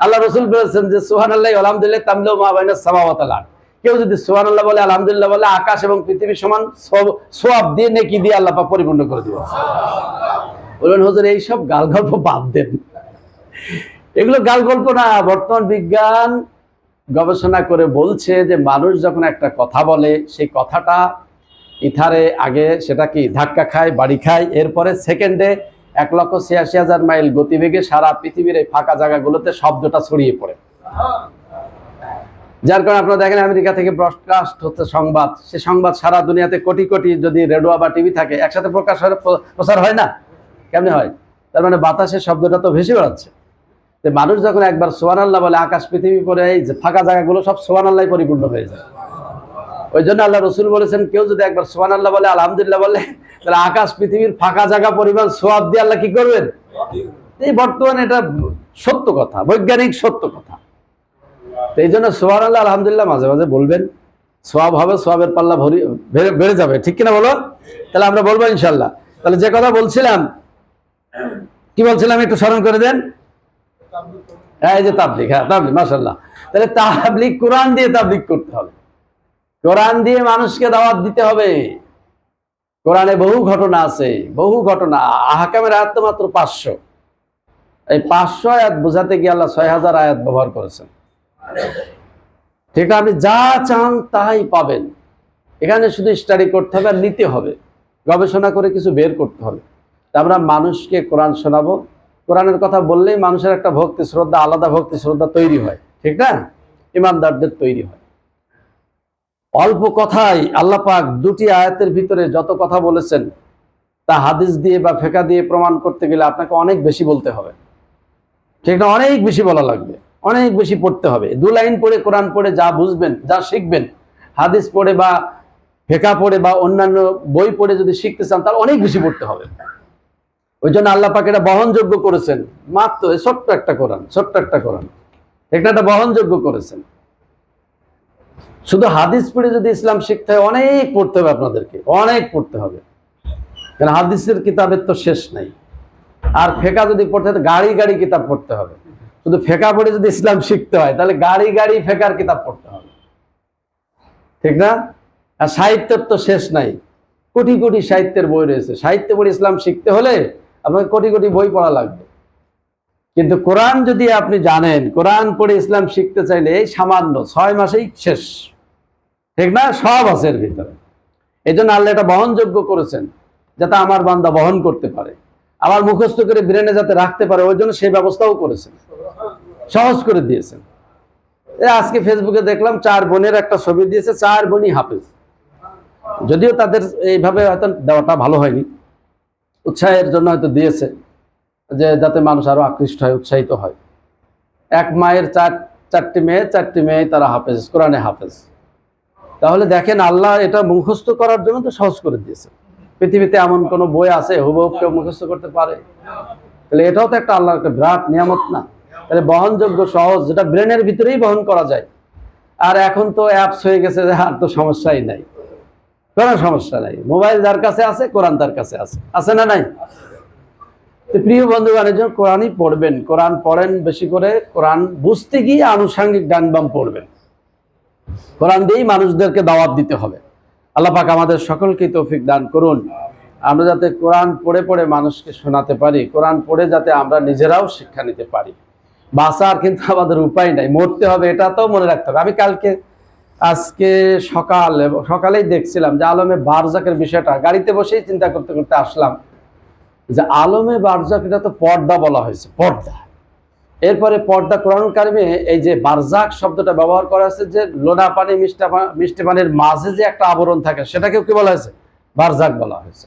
S1: আল্লাহ রাসূল বলেছেন যে সুবহানাল্লাহি ওয়া আলহামদুলিল্লাহ তামলাউ মা বাইনাস সামাওয়াতি ওয়াল আরদ, কেউ যদি সুবহানাল্লাহ বলে, আলহামদুলিল্লাহ বলে, আকাশ এবং পৃথিবী সমান সওয়াব দিয়ে, নেকি দিয়ে আল্লাহ পাক পরিপূর্ণ করে দিবেন। বলেন হুজুর এই সব গাল গল্প বাদ দেন, এগুলো গাল গল্প না। বর্তমান বিজ্ঞান গবেষণা করে বলছে যে মানুষ যখন একটা কথা বলে, সেই কথাটা ইথারে আগে সেটা কি ধাক্কা খায়, বাড়ি খায়, এরপরে সেকেন্ডে 1,86,000 মাইল গতিবেগে সারা পৃথিবীর এই ফাঁকা জায়গাগুলোতে শব্দটা ছড়িয়ে পড়ে। যার কারণে আপনারা দেখেন আমেরিকা থেকে ব্রডকাস্ট হচ্ছে সংবাদ, সে সংবাদ সারা দুনিয়াতে কোটি কোটি যদি রেডিও বা টিভি থাকে একসাথে প্রচার হয় না? কেমনে হয়? তার মানে বাতাসের শব্দটা তো ভেসে বেড়াচ্ছে। মানুষ যখন একবার সুবহানাল্লাহ বলে, আকাশ পৃথিবী পরে এই যে ফাঁকা জায়গাগুলো সব সুবহানাল্লাহ পরিপূর্ণ হয়ে যায়। ওই জন্য আল্লাহ রসুল বলেছেন, কেউ যদি একবার সুবহানাল্লাহ বলে, আলহামদুলিল্লাহ বলে, তাহলে আকাশ পৃথিবীর ফাঁকা জায়গা পরিমাণ সওয়াব দিয়ে আল্লাহ কি করবেন? এই বর্তমানে এটা সত্য কথা, বৈজ্ঞানিক সত্য কথা। এই জন্য সুবহানাল্লাহ আলহামদুলিল্লাহ মাঝে মাঝে বলবেন, সওয়াব হবে, সওয়াবের পাল্লা বেড়ে যাবে। ঠিক কিনা বলো? তাহলে আমরা বলবো ইনশাল্লাহ। তাহলে যে কথা বলছিলাম, কি বলছিলাম একটু স্মরণ করে দেন। এই যে তাবলীগ, হ্যাঁ তাবলীগ, মাশাআল্লাহ। তাহলে তাবলীগ কোরআন দিয়ে তাবলীগ করতে হবে, কোরআন দিয়ে মানুষকে দাওয়াত দিতে হবে। কোরআনে বহু ঘটনা আছে, বহু ঘটনা। আহকামের আয়াত তো মাত্র 500। এই 500 আয়াত বোঝাতে গিয়ে আল্লাহ 6000 আয়াত ব্যবহার করেছেন। ঠিক না? আপনি যা চান তাই পাবেন। এখানে শুধু স্টাডি করতে হবে আর নিতে হবে, গবেষণা করে কিছু বের করতে হবে। আমরা মানুষকে কোরআন শোনাবো। কোরআনের কথা বললেই মানুষের একটা ভক্তি শ্রদ্ধা, আলাদা ভক্তি শ্রদ্ধা তৈরি হয়। ঠিক না? ইমানদারদের তৈরি হয়। অল্প কথাই আল্লাহ পাক 2টি আয়াতের ভিতরে যত কথা বলেছেন তা হাদিস দিয়ে বা ফিকহ দিয়ে প্রমাণ করতে গেলে আপনাকে অনেক বেশি বলতে হবে। ঠিক না? অনেক বেশি বলা লাগবে, অনেক বেশি পড়তে হবে। 2 লাইন পড়ে কোরআন পড়ে যা বুঝবেন, যা শিখবেন, হাদিস পড়ে বা ফিকহ পড়ে বা অন্যান্য বই পড়ে যদি শিখতে চান তাহলে অনেক বেশি পড়তে হবে। ওই জন্য আল্লাহ পাক এটা বহনযোগ্য করেছেন। মাত্র ছোট্ট একটা কোরআন, ছোট্ট একটা কোরআন, এটা বহনযোগ্য করেছেন। শুধু হাদিস পড়ে যদি ইসলাম শিখতে হয় অনেক পড়তে হবে, আপনাদেরকে অনেক পড়তে হবে। কারণ হাদিসের কিতাবের তো শেষ নাই। আর ফিকহ যদি পড়তে হয় গাড়ি গাড়ি কিতাব পড়তে হবে। শুধু ফিকহ পড়ে যদি ইসলাম শিখতে হয় তাহলে গাড়ি গাড়ি ফিকহর কিতাব পড়তে হবে। ঠিক না? আর সাহিত্যের তো শেষ নাই, কোটি কোটি সাহিত্যের বই রয়েছে। সাহিত্য পড়ে ইসলাম শিখতে হলে আপনাকে কোটি কোটি বই পড়া লাগবে। কিন্তু কোরআন যদি আপনি জানেন, কোরআন পড়ে ইসলাম শিখতে চাইলে এই সামান্য 6 মাসেই শেষ। ঠিক না? সব আছে এর ভিতরে। এই জন্য আল্লাহ এটা বহনযোগ্য করেছেন যাতে আমার বান্দা বহন করতে পারে, আমার মুখস্থ করে ব্রেনে যাতে রাখতে পারে, ওই জন্য সেই ব্যবস্থাও করেছেন, সহজ করে দিয়েছেন। আজকে ফেসবুকে দেখলাম 4 বোনের একটা ছবি দিয়েছে, 4 বোনই হাফেজ। যদিও তাদের এইভাবে হয়তো দেওয়াটা ভালো হয়নি, উৎসাহের জন্য হয়তো দিয়েছে, যে যাতে মানুষ আরো আকৃষ্ট হয়, উৎসাহিত হয়। এক মায়ের 4টি মেয়ে, 4টি মেয়ে তারা হাফেজ, কোরআনে হাফেজ। তাহলে দেখেন আল্লাহ এটা মুখস্থ করার জন্য তো সহজ করে দিয়েছে। পৃথিবীতে এমন কোন বই আছে হুবহু কেউ মুখস্থ করতে পারে? তাহলে এটাও তো একটা আল্লাহর একটা বিরাট নিয়ামত না? তাহলে বহনযোগ্য, সহজ, যেটা ব্রেনের ভিতরেই বহন করা যায়। আর এখন তো অ্যাপস হয়ে গেছে, আর তো সমস্যাই নাই, কোনো সমস্যা নাই। মোবাইল যার কাছে আছে, কোরআন তার কাছে আছে, আছে না নাই? প্রিয় বন্ধুগণের জন্য কোরআনই পড়বেন, কোরআন পড়েন বেশি করে। কোরআন বুঝতে গিয়ে আনুষঙ্গিক জ্ঞান বাম পড়বেন। কোরআন দিয়েই মানুষদেরকে দাওয়াত দিতে হবে। আল্লাহ পাক আমাদের সকলকে তৌফিক দান করুন, আমরা যাতে কোরআন পড়ে পড়ে মানুষকে শোনাতে পারি, কোরআন পড়ে যাতে আমরা নিজেরাও শিক্ষা নিতে পারি। বাঁচার কিন্তু আমাদের উপায় নাই, মরতে হবে, এটা তো মনে রাখতে হবে। আমি আজকে সকালেই দেখছিলাম যে আলমে বারজাকের বিষয়টা, গাড়িতে বসেই চিন্তা করতে করতে আসলাম যে আলমে বারজাক, এটা তো পর্দা বলা হয়েছে, পর্দা। এরপরে পর্দা, কোরআন কারিমে এই যে বারজাক শব্দটা ব্যবহার করা হয়েছে, যে লোনা পানি মিষ্টি পানির মাঝে যে একটা আবরণ থাকে সেটাকেও কি বলা হয়েছে? বারজাক বলা হয়েছে।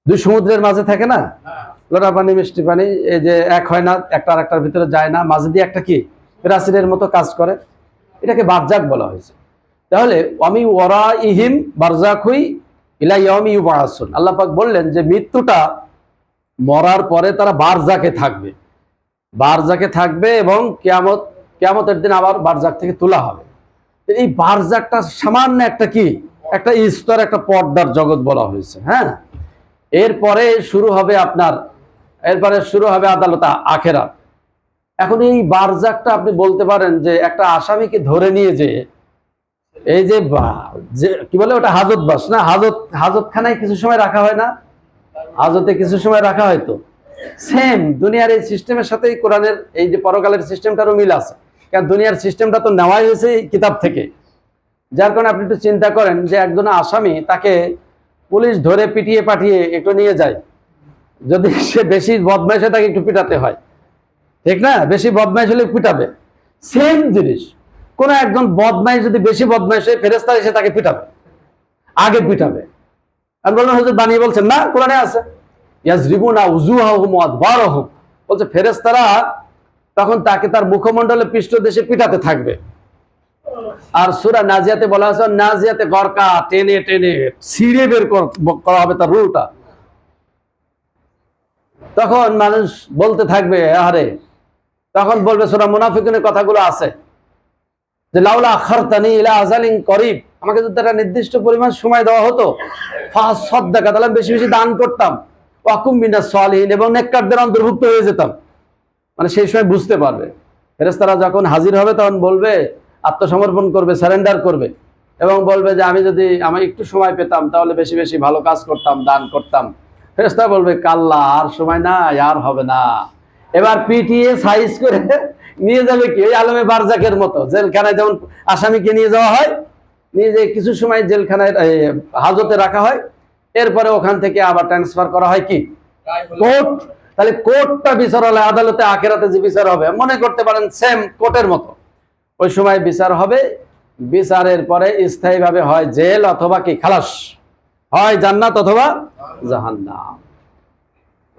S1: 2 সমুদ্রের মাঝে থাকে না, লোনা পানি মিষ্টি পানি, এই যে এক হয় না, একটা আর একটার ভিতরে যায় না, মাঝে দিয়ে একটা কি প্রাচীরের মতো কাজ করে, এটাকে বারজাক বলা হয়েছে। তাহলে আমি ওরা ইহিম বারজাক হুই ইলা ইয়াউমি ইউবাসুন, আল্লাহ পাক বললেন যে মৃত্যুটা, মরার পরে তারা বারজাকে থাকবে, বারজাকে থাকবে এবং কিয়ামতের দিন আবার বারজাক থেকে তোলা হবে। এই বারজাকটা সামান্য একটা কি, একটা স্তর, একটা পর্দার জগৎ বলা হয়েছে। হ্যাঁ, এরপরে শুরু হবে আদালত আখেরাত। এখন এই বারজাকটা আপনি বলতে পারেন যে একটা আসামিকে ধরে নিয়ে যে এই যে কি বলে ওটা, হাজতবাস না, হাজতখানায় কিছু সময় রাখা হয় না, হাজতে কিছু সময় রাখা হয়তো। সেম দুনিয়ার এই সিস্টেমের সাথে কোরআনের এই যে পরকালের সিস্টেমটারও মিল আছে। কারণ দুনিয়ার সিস্টেমটা তো নেওয়াই হয়েছে এই কিতাব থেকে। যার কারণে আপনি একটু চিন্তা করেন যে একজন আসামি, তাকে পুলিশ ধরে পিটিয়ে পাঠিয়ে একটু নিয়ে যায়, যদি সে বেশি বদমাইশ হয় তাকে একটু পিটাতে হয়, ঠিক না? বেশি বদমাইশ হলে পিটাবে। সেম জিনিস, কোন একজন বদমাইশ যদি বেশি বদমাইশ হয়, ফেরেশতা এসে তাকে পিটাবে, আগে পিটাবে। আর বললেন হুজুর বানিয়ে বলছেন, না কোরআনে আছে, ইয়াজরিবুনা উজুহাহুম ওয়া আদবারহুম, বলছে ফেরেশতারা তখন তাকে তার মুখমণ্ডলে পৃষ্ঠদেশে পিটাতে থাকবে। আর সূরা নাজিয়াতে বলা আছে, নাজিয়াতে গরকা, টেনে টেনে ছিঁড়ে বের করা হবে তার রুহটা। তখন মানুষ বলতে থাকবে আরে, তখন বলবে, সূরা মুনাফিকুনের কথাগুলো আছে যে লাউলা আখারতানি ইলা আজালিন করিব, আমাকে যদি একটা নির্দিষ্ট পরিমাণ সময় দেওয়া হতো, ফাসাদদাকা, তাহলে বেশি বেশি দান করতাম, ওয়াকুম মিনাস সালিহিন, এবং নেককারদের অন্তর্ভুক্ত হয়ে যেতাম। মানে সেই সময় বুঝতে পারবে। ফেরেশতারা যখন হাজির হবে তখন বলবে, আত্মসমর্পণ করবে, সারেন্ডার করবে, এবং বলবে যে আমি একটু সময় পেতাম তাহলে বেশি বেশি ভালো কাজ করতাম, দান করতাম। ফেরেশতা বলবে, কাল্লা, আর সময় না, আর হবে না। এবার পিটিয়ে সাইজ করে নিয়ে যাবে কি, ওই আলমে বারজাকের মতো, জেলখানায় যেমন আসামিকে নিয়ে যাওয়া হয়, নিয়ে যে কিছু সময় জেলখানায় হাজতে রাখা হয়, এরপরে ওখান থেকে আবার ট্রান্সফার করা হয় কি, কোর্ট। তাহলে কোর্টটা বিচার হলে আদালতে আখেরাতে যে বিচার হবে, মনে করতে পারেন সেম কোর্টের মতো, ওই সময় বিচার হবে। বিচারের পরে স্থায়ীভাবে হয় জেল অথবা কি খালাস, হয় জান্নাত অথবা জাহান্নাম।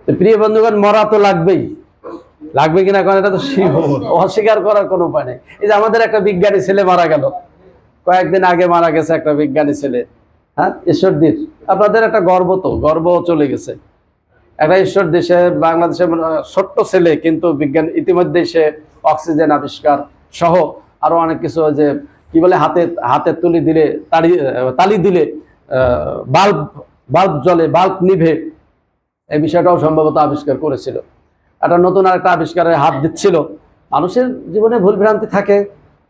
S1: প্রিয় বন্ধুগণ, মরা তো লাগবেই, লাগবে কিনা কারণ এটা তো শিওর, অস্বীকার করার কোনো উপায় নেই। এই যে আমাদের একটা বিজ্ঞানী ছেলে মারা গেল, কয়েকদিন আগে মারা গেছে একটা বিজ্ঞানী ছেলে, হ্যাঁ, ঈশ্বরদীর। আপনাদের একটা গর্ব চলে গেছে, একটা ঈশ্বর দেশে, বাংলাদেশের ছোট্ট ছেলে, কিন্তু বিজ্ঞান ইতিমধ্যে সে অক্সিজেন আবিষ্কার সহ আরো অনেক কিছু, যে কি বলে, হাতে তুলি দিলে, তালি দিলে বাল্ব বাল্ব জ্বলে, বাল্ব নিভে, এই বিষয়টাও সম্ভবত আবিষ্কার করেছিল। একটা নতুন আরেকটা আবিষ্কারের হাত দিচ্ছিল। মানুষের জীবনে ভুল ভ্রান্তি থাকে,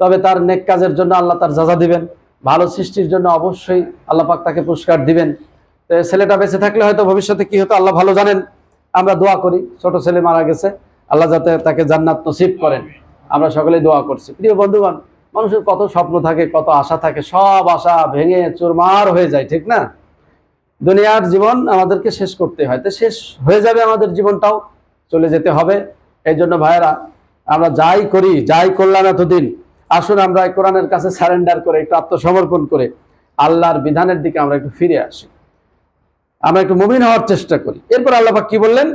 S1: তবে তার নেক কাজের জন্য আল্লাহ তার যাজা দিবেন, ভালো সৃষ্টির জন্য অবশ্যই আল্লাহ পাক তাকে পুরস্কার দিবেন। ছেলেটা বেঁচে থাকলে হয়তো ভবিষ্যতে কি হতো আল্লাহ ভালো জানেন। আমরা দোয়া করি, ছোট ছেলে মারা গেছে, আল্লাহ যাতে তাকে জান্নাত নসিব করেন, আমরা সকলেই দোয়া করছি। প্রিয় বন্ধুগণ, মানুষের কত স্বপ্ন থাকে, কত আশা থাকে, সব আশা ভেঙে চুরমার হয়ে যায়, ঠিক না? দুনিয়ার জীবন আমাদেরকে শেষ করতে হয়, তো শেষ হয়ে যাবে, আমাদের জীবনটাও চলে যেতে হবে। এই জন্য ভাইয়েরা, আমরা যাই করি, যাই করলাম এতদিন, আসুন আমরা কোরআনের কাছে সারেন্ডার করে, একটু আত্মসমর্পণ করে আল্লাহর বিধানের দিকে আমরা একটু ফিরে আসি, আমরা একটু মুমিন হওয়ার চেষ্টা করি। এরপর আল্লাহ পাক কি বললেন,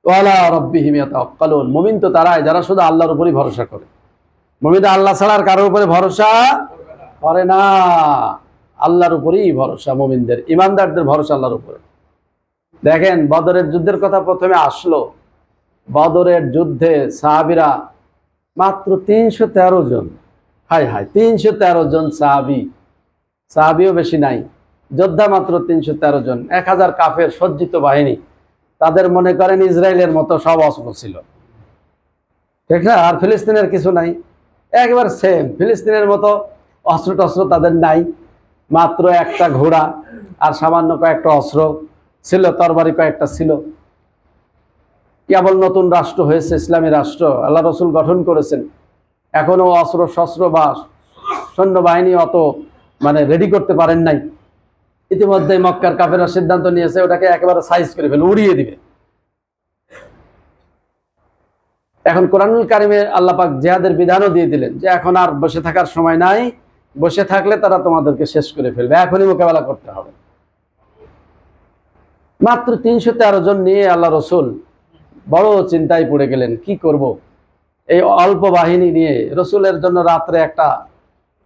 S1: ওয়ালা রাব্বিহিম ইয়াতাওয়াক্কালুন, মুমিন তো তারাই যারা শুধু আল্লাহর উপরই ভরসা করে। মুমিন আল্লাহ ছাড়া আর কারোর উপরে ভরসা করে না, আল্লাহর উপরেই ভরসা মুমিনদের, ইমানদারদের ভরসা আল্লাহর উপরে। দেখেন, বদরের যুদ্ধের কথা প্রথমে আসলো। বদরের যুদ্ধে সাহাবীরা মাত্র 313 জন, হায় হায়, 313 জন সাহাবিও বেশি নাই, যোদ্ধা মাত্র 313 জন, 1000 কাফের সজ্জিত বাহিনী। তাদের মনে করেন ইসরায়েলের মতো সব অস্ত্র ছিল, ঠিক না? আর ফিলিস্তিনের কিছু নাই, একবার সেম ফিলিস্তিনের মতো অস্ত্র টস্ত্র তাদের নাই, মাত্র একটা ঘোড়া আর সামান্য কয়েকটা অস্ত্র ছিল, তরবারি কয়েকটা ছিল। কেবল নতুন রাষ্ট্র হয়েছে, ইসলামী রাষ্ট্র আল্লাহ রসুল গঠন করেছেন, এখনো অস্ত্র শস্ত্র বা সৈন্যবাহিনী অত রেডি করতে পারেন নাই। ইতিমধ্যে মক্কার কাফেররা সিদ্ধান্ত নিয়েছে ওটাকে একেবারে সাইজ করে ফেলে, উড়িয়ে দিবে। এখন কোরআনুল কারিমে আল্লাহ পাক জিহাদের বিধানও দিয়ে দিলেন যে এখন আর বসে থাকার সময় নাই, বসে থাকলে তারা তোমাদেরকে শেষ করে ফেলবে, এখনই মোকাবেলা করতে হবে। মাত্র 313 জন নিয়ে আল্লাহ রসুল বড় চিন্তায় পড়ে গেলেন, কি করব এই অল্প বাহিনী নিয়ে। রসুলের জন্য রাত্রে একটা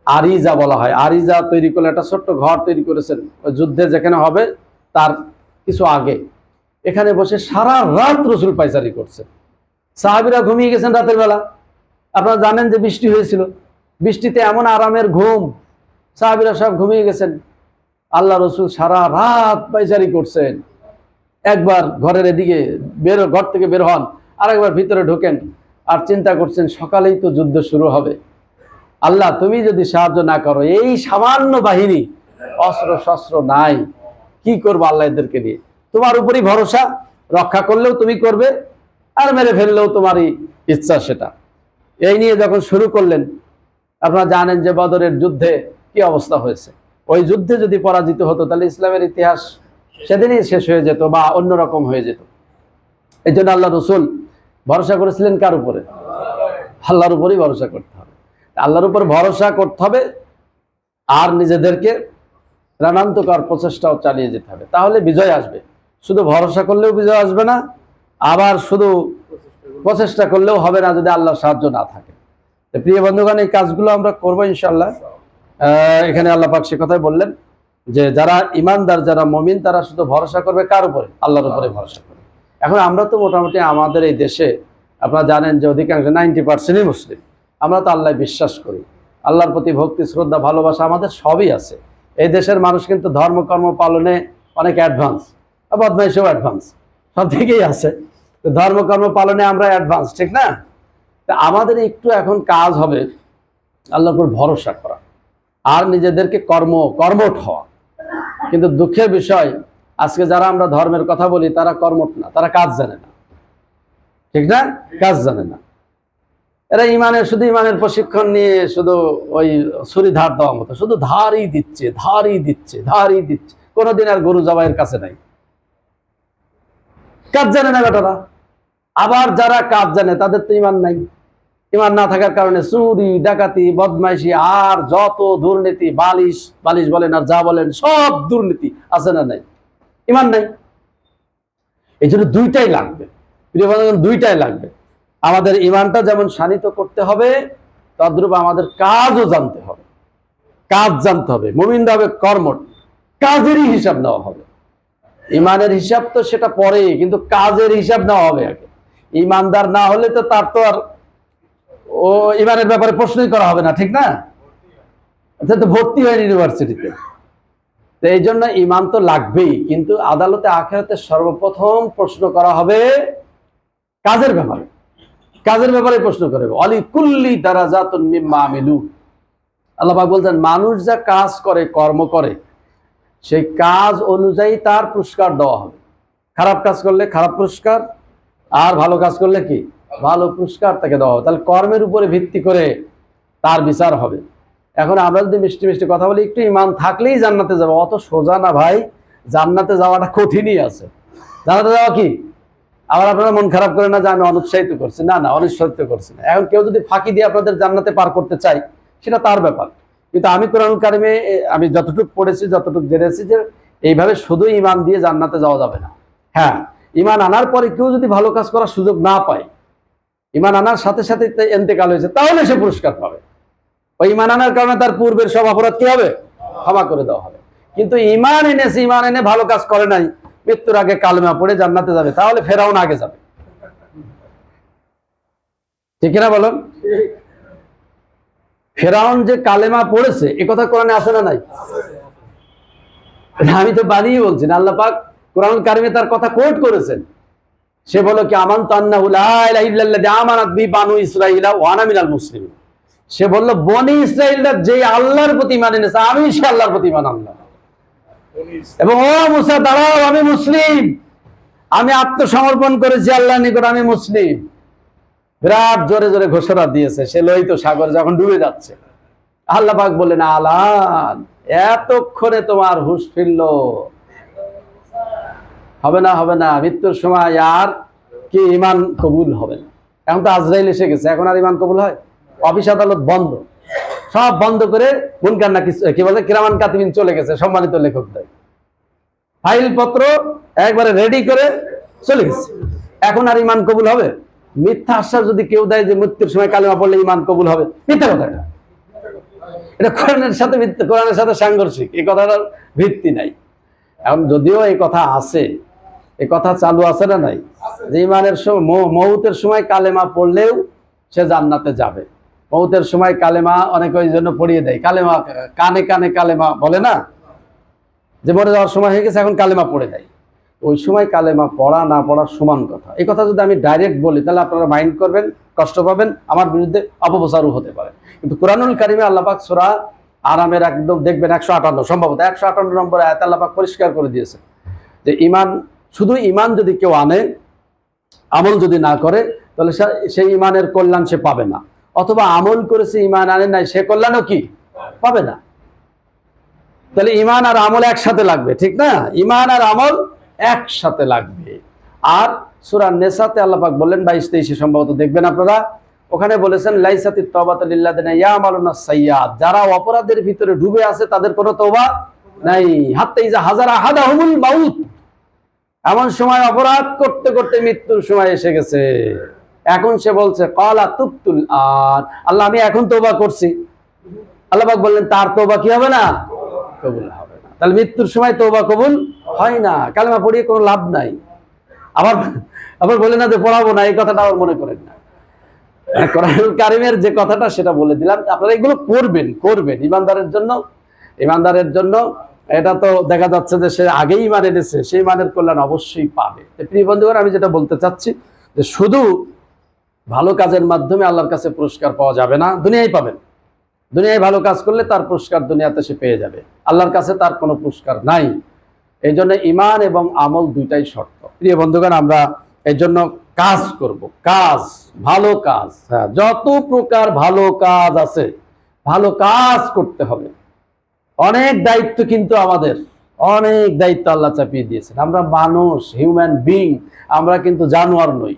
S1: আরিজা বলা হয়, আরিজা তৈরি করলে, একটা ছোট্ট ঘর তৈরি করেছেন ওই যুদ্ধে যেখানে হবে তার কিছু আগে। এখানে বসে সারা রাত রসুল পায়চারি করছে। সাহাবীরা ঘুমিয়ে গেছেন রাতের বেলা, আপনারা জানেন যে বৃষ্টি হয়েছিল, বৃষ্টিতে এমন আরামের ঘুম, সাহাবীরা সব ঘুমিয়ে গেছেন। আল্লাহ রসুল সারা রাত পায়চারি করছেন। একবার ঘরের এদিকে ঘর থেকে বের হন, আর একবার ভিতরে ঢোকেন, আর চিন্তা করছেন সকালেই তো যুদ্ধ শুরু হবে, আল্লাহ তুমি যদি সাহায্য না করো, এই সামান্য বাহিনী, অস্ত্র শস্ত্র নাই, কি করবো আল্লাহ এদেরকে নিয়ে? তোমার উপরই ভরসা, রক্ষা করলেও তুমি করবে, আর মেরে ফেললেও তোমারই ইচ্ছা সেটা। এই নিয়ে যখন শুরু করলেন, আপনারা জানেন যে বদরের যুদ্ধে কি অবস্থা হয়েছে। ওই যুদ্ধে যদি পরাজিত হতো তাহলে ইসলামের ইতিহাস সেদিনই শেষ হয়ে যেত বা অন্যরকম হয়ে যেত। এই জন্য আল্লাহ রসুল ভরসা করেছিলেন কার উপরে? আল্লাহর উপরই ভরসা করতে হবে। আল্লাহর উপর ভরসা করতে হবে আর নিজেদেরকে প্রাণান্তকর প্রচেষ্টাও চালিয়ে যেতে হবে, তাহলে বিজয় আসবে। শুধু ভরসা করলেও বিজয় আসবে না, আবার শুধু প্রচেষ্টা করলেও হবে না যদি আল্লাহর সাহায্য না থাকে। প্রিয় বন্ধুগণ, এই কাজগুলো আমরা করবো ইনশাআল্লাহ। এখানে আল্লাহ পাক সে কথাই বললেন যে যারা ইমানদার, যারা মুমিন, তারা শুধু ভরসা করবে কার উপরে? আল্লাহর উপরে ভরসা করবে। এখন আমরা তো মোটামুটি আমাদের এই দেশে আপনারা জানেন যে অধিকাংশ 90%ই মুসলিম। আমরা তো আল্লাহ বিশ্বাস করি, আল্লাহর প্রতি ভক্তি, শ্রদ্ধা, ভালোবাসা আমাদের সবই আছে। এই দেশের মানুষ কিন্তু ধর্মকর্ম পালনে অনেক অ্যাডভান্স, বদমাইশেও অ্যাডভান্স, সব দিকেই আছে। তো ধর্মকর্ম পালনে আমরা অ্যাডভান্স, ঠিক না? তা আমাদের একটু এখন কাজ হবে আল্লাহর উপর ভরসা করা আর নিজেদেরকে কর্মঠ হওয়া। কিন্তু দুঃখের বিষয়, আজকে যারা আমরা ধর্মের কথা বলি তারা কর্মঠ না, তারা কাজ জানে না, ঠিক না? কাজ জানে না। এরা শুধু ইমানের প্রশিক্ষণ নিয়ে শুধু ওই ছুরি ধার দেওয়ার মতো শুধু ধারই দিচ্ছে, কোনোদিন আর গরু জবাইয়ের কাছে নাই। কাজ জানে না বেটারা। আবার যারা কাজ জানে তাদের তো ইমান নাই। ইমান না থাকার কারণে চুরি, ডাকাতি, বদমাইশি আর যত দুর্নীতি, বালিশ বলেন আর যা বলেন সব দুর্নীতি আছে না নাই? ইমান নাই। এই জন্য দুইটাই লাগবে, দুইটাই লাগবে। আমাদের ইমানটা যেমন শানিত করতে হবে, তদ্রূপ আমাদের কাজও জানতে হবে। কাজ জানতে হবে, মুমিনরা হবে কর্মঠ, কাজেরই হিসাব নেওয়া হবে। ইমানের হিসাব তো সেটা পরে, কিন্তু কাজের হিসাব নেওয়া হবে আগে। ইমানদার না হলে তো তার তো আর ও ইমানের ব্যাপারে প্রশ্নই করা হবে না, ঠিক না? তো ভর্তি হয় ইউনিভার্সিটিতে। তো এই জন্য ইমান তো লাগবেই, কিন্তু আদালতে আখিরাতে সর্বপ্রথম প্রশ্ন করা হবে কাজের ব্যাপারে। কাজের ব্যাপারে প্রশ্ন করবে। অলি কুল্লি দারাজাতুন মিম্মা আমিলু। আল্লাহ পাক বলছেন, মানুষ যা কাজ করে, কর্ম করে, সেই কাজ অনুযায়ী তার পুরস্কার দেওয়া হবে। খারাপ কাজ করলে খারাপ পুরস্কার, আর ভালো কাজ করলে কি? ভালো পুরস্কার তাকে দেওয়া হবে। তাহলে কর্মের উপরে ভিত্তি করে তার বিচার হবে। এখন আমরা যদি মিষ্টি মিষ্টি কথা বলি, একটু ইমান থাকলেই জান্নাতে যাবো, অত সোজা না ভাই। জান্নাতে যাওয়াটা কঠিনই আছে। জান্নাতে যাওয়া কি? আবার আপনারা মন খারাপ করে না যে আমি অনুৎসাহিত করছি, না, অনুৎসাহিত করছি না। এখন কেউ যদি ফাঁকি দিয়ে আপনাদের জান্নাতে পার করতে চাই, সেটা তার ব্যাপার। কিন্তু আমি কোরআনুল কারিমে আমি যতটুকু পড়েছি, যতটুকু জেনেছি, যে এইভাবে শুধু ইমান দিয়ে জান্নাতে যাওয়া যাবে না। হ্যাঁ, ইমান আনার পরে কেউ যদি ভালো কাজ করার সুযোগ না পায়, ইমান আনার সাথে সাথে ইন্তেকাল হয়েছে, তাহলে সে পুরস্কার পাবে। ওই ইমান আনার কারণে তার পূর্বের সব অপরাধ কি হবে? ক্ষমা করে দেওয়া হবে। কিন্তু ইমান এনে ভালো কাজ করে নাই, মৃত্যুর আগে কালেমা পড়ে জান্নাতে যাবে, তাহলে ফেরাউন আগে যাবে, ঠিক না বলুন? ফেরাউন যে কালেমা পড়েছে, এ কথা কোরআনে আছে না নাই? আমি তো বানিয়ে বলছি না, আল্লাহ পাক কোরআনুল কারিমে তার কথা কোট করেছেন। সে বলো কি, আমানতু আন্নাহু লা ইলাহা ইল্লাল্লাযী আমানাত বিহি বানু ইসরাঈলা ওয়া আনা মিনাল মুসলিমিন। সে বলল, বনি ইসরাঈলরা যে আল্লাহর প্রতি ঈমান এনেছে, আমি সে আল্লাহর প্রতি ঈমান আনলাম। এবং ও মুসা, দাঁড়াও, আমি মুসলিম, আমি আত্মসমর্পণ করেছি আল্লাহর নিকট, আমি মুসলিম। বিরাট জোরে জোরে ঘোষণা দিয়েছে। সে লোহিত সাগর যখন ডুবে যাচ্ছে, আল্লাহ পাক বললেন, আলান, এতক্ষণে তোমার হুঁশ ফিরল? হবে না, মৃত্যুর সময় আর কি ইমান কবুল হবে না। এখন তো আজরাইল এসে গেছে, এখন আর ইমান কবুল হয়? অফিস আদালত বন্ধ, সব বন্ধ করে মুনকার নাকির কি বলে কিরামান কাতিবিন চলে গেছে, সম্মানিত লেখকদের ফাইল পত্র একবারে রেডি করে চলে গেছে। এখন আর ইমান কবুল হবে? মিথ্যা আশ্বাস যদি কেউ দেয় যে মৃত্যুর সময় কালেমা পড়লে ইমান কবুল হবে, মিথ্যা কথা। এটা কোরআনের সাথে সাংঘর্ষিক, এই কথাটার ভিত্তি নাই। এখন যদিও এই কথা আছে, এই কথা চালু আছে না নাই, যে ইমানের মউতের সময় কালেমা পড়লেও সে জান্নাতে যাবে। মউতের সময় কালেমা অনেকে ওই জন্য পড়িয়ে দেয়, কালেমা কানে কানে কালেমা বলে না, যে মরে যাওয়ার সময় হয়ে গেছে এখন কালেমা পড়ে দেয়। ওই সময় কালেমা পড়া না পড়ার সমান কথা। এই কথা যদি আমি ডাইরেক্ট বলি, তাহলে আপনারা মাইন্ড করবেন, কষ্ট পাবেন, আমার বিরুদ্ধে অপপ্রচারও হতে পারে। কিন্তু কোরআনুল কারিমে আল্লাহ পাক সূরা আরামের একদম দেখবেন 158, সম্ভবত 158 নম্বর আয়াতে আল্লাহ পাক পরিষ্কার করে দিয়েছে যে শুধু ইমান যদি কেউ আনে, আমল যদি না করে, তাহলে সেই ইমানের কল্যাণ সে পাবে না। অথবা আমল করেছে, ইমান আনে নাই, সে কল্যাণও কি পাবে না। তাহলে ইমান আর আমল একসাথে লাগবে, ঠিক না? ইমান আর আমল একসাথে লাগবে। আর সূরা নেসাতে আল্লাহ পাক বললেন 22-23 সম্ভবত দেখবেন আপনারা, ওখানে বলেছেন লাইসাতিত তাওবাতু লিল্লাযিনা ইয়ামালুনা সাইয়্যাত, যারা অপরাধের ভিতরে ডুবে আছে তাদের কোনো তওবা নাই। হাত্তা ইজা হাজারা আহাদাহুমুল মাউত, এমন সময় অপরাধ করতে করতে মৃত্যুর সময় এসে গেছে, এখন সে বলছে ক্বালা তুবতুল আন, আল্লাহ আমি এখন তওবা করছি। আল্লাহ পাক বললেন তার তওবা কি হবে না? কবুল হবে না। তাহলে মৃত্যুর সময় তওবা কবুল হয় না, কালেমা পড়িয়ে কোনো লাভ নাই। আবার আবার বলে না যে পড়াবো না, এই কথাটা আবার মনে করেন না। কোরআনুল কারীমের যে কথাটা সেটা বলে দিলাম, আপনারা এগুলো করবেন ইমানদারের জন্য। এটা তো দেখা যাচ্ছে যে সে আগেই ইমান এনেছে, সেই ইমানের কল্যাণ অবশ্যই পাবে। প্রিয় বন্ধুগণ, আমি যেটা বলতে চাচ্ছি যে শুধু ভালো কাজের মাধ্যমে আল্লাহর কাছে পুরস্কার পাওয়া যাবে না, দুনিয়ায় পাবেন। দুনিয়ায় ভালো কাজ করলে তার পুরস্কার দুনিয়াতে সে পেয়ে যাবে, আল্লাহর কাছে তার কোনো পুরস্কার নাই। এই জন্য ইমান এবং আমল দুইটাই শর্ত। প্রিয় বন্ধুগণ, আমরা এই জন্য কাজ করব, ভালো কাজ, হ্যাঁ, যত প্রকার ভালো কাজ আছে ভালো কাজ করতে হবে। অনেক দায়িত্ব কিন্তু আমাদের, অনেক দায়িত্ব আল্লাহ চাপিয়ে দিয়েছেন। আমরা মানুষ, হিউম্যান বিং, আমরা কিন্তু জানোয়ার নই।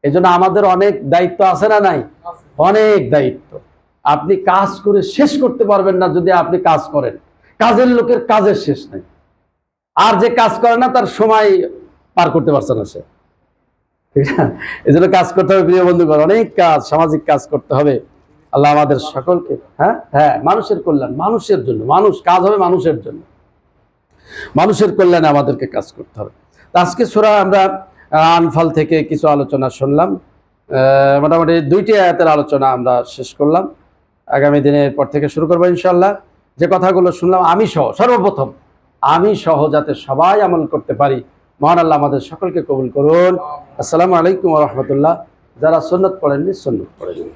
S1: এই জন্য আমাদের অনেক দায়িত্ব আছে না নাই? অনেক দায়িত্ব। আপনি কাজ করে শেষ করতে পারবেন না যদি আপনি কাজ করেন। কাজের লোকের কাজের শেষ নাই, আর যে কাজ করে না তার সময় পার করতে পারছে না সে, ঠিক আছে? এই জন্য কাজ করতে হবে প্রিয় বন্ধুগণ, অনেক কাজ, সামাজিক কাজ করতে হবে। আল্লাহ আমাদের সকলকে মানুষের কল্যাণ, মানুষের জন্য, কাজ হবে মানুষের জন্য, মানুষের কল্যাণে আমাদেরকে কাজ করতে হবে। আজকে সূরা আমরা আনফাল থেকে কিছু আলোচনা শুনলাম, মোটামুটি 2টি আয়াতের আলোচনা আমরা শেষ করলাম। আগামী দিনের পর থেকে শুরু করবো ইনশাআল্লাহ। যে কথাগুলো শুনলাম আমি সহ, সর্বপ্রথম আমি সহ যাতে সবাই আমল করতে পারি, মহান আল্লাহ আমাদের সকলকে কবুল করুন। আসসালামু আলাইকুম ওয়া রাহমাতুল্লাহ। যারা সুন্নাত পড়েননি সুন্নাত পড়ে নিন।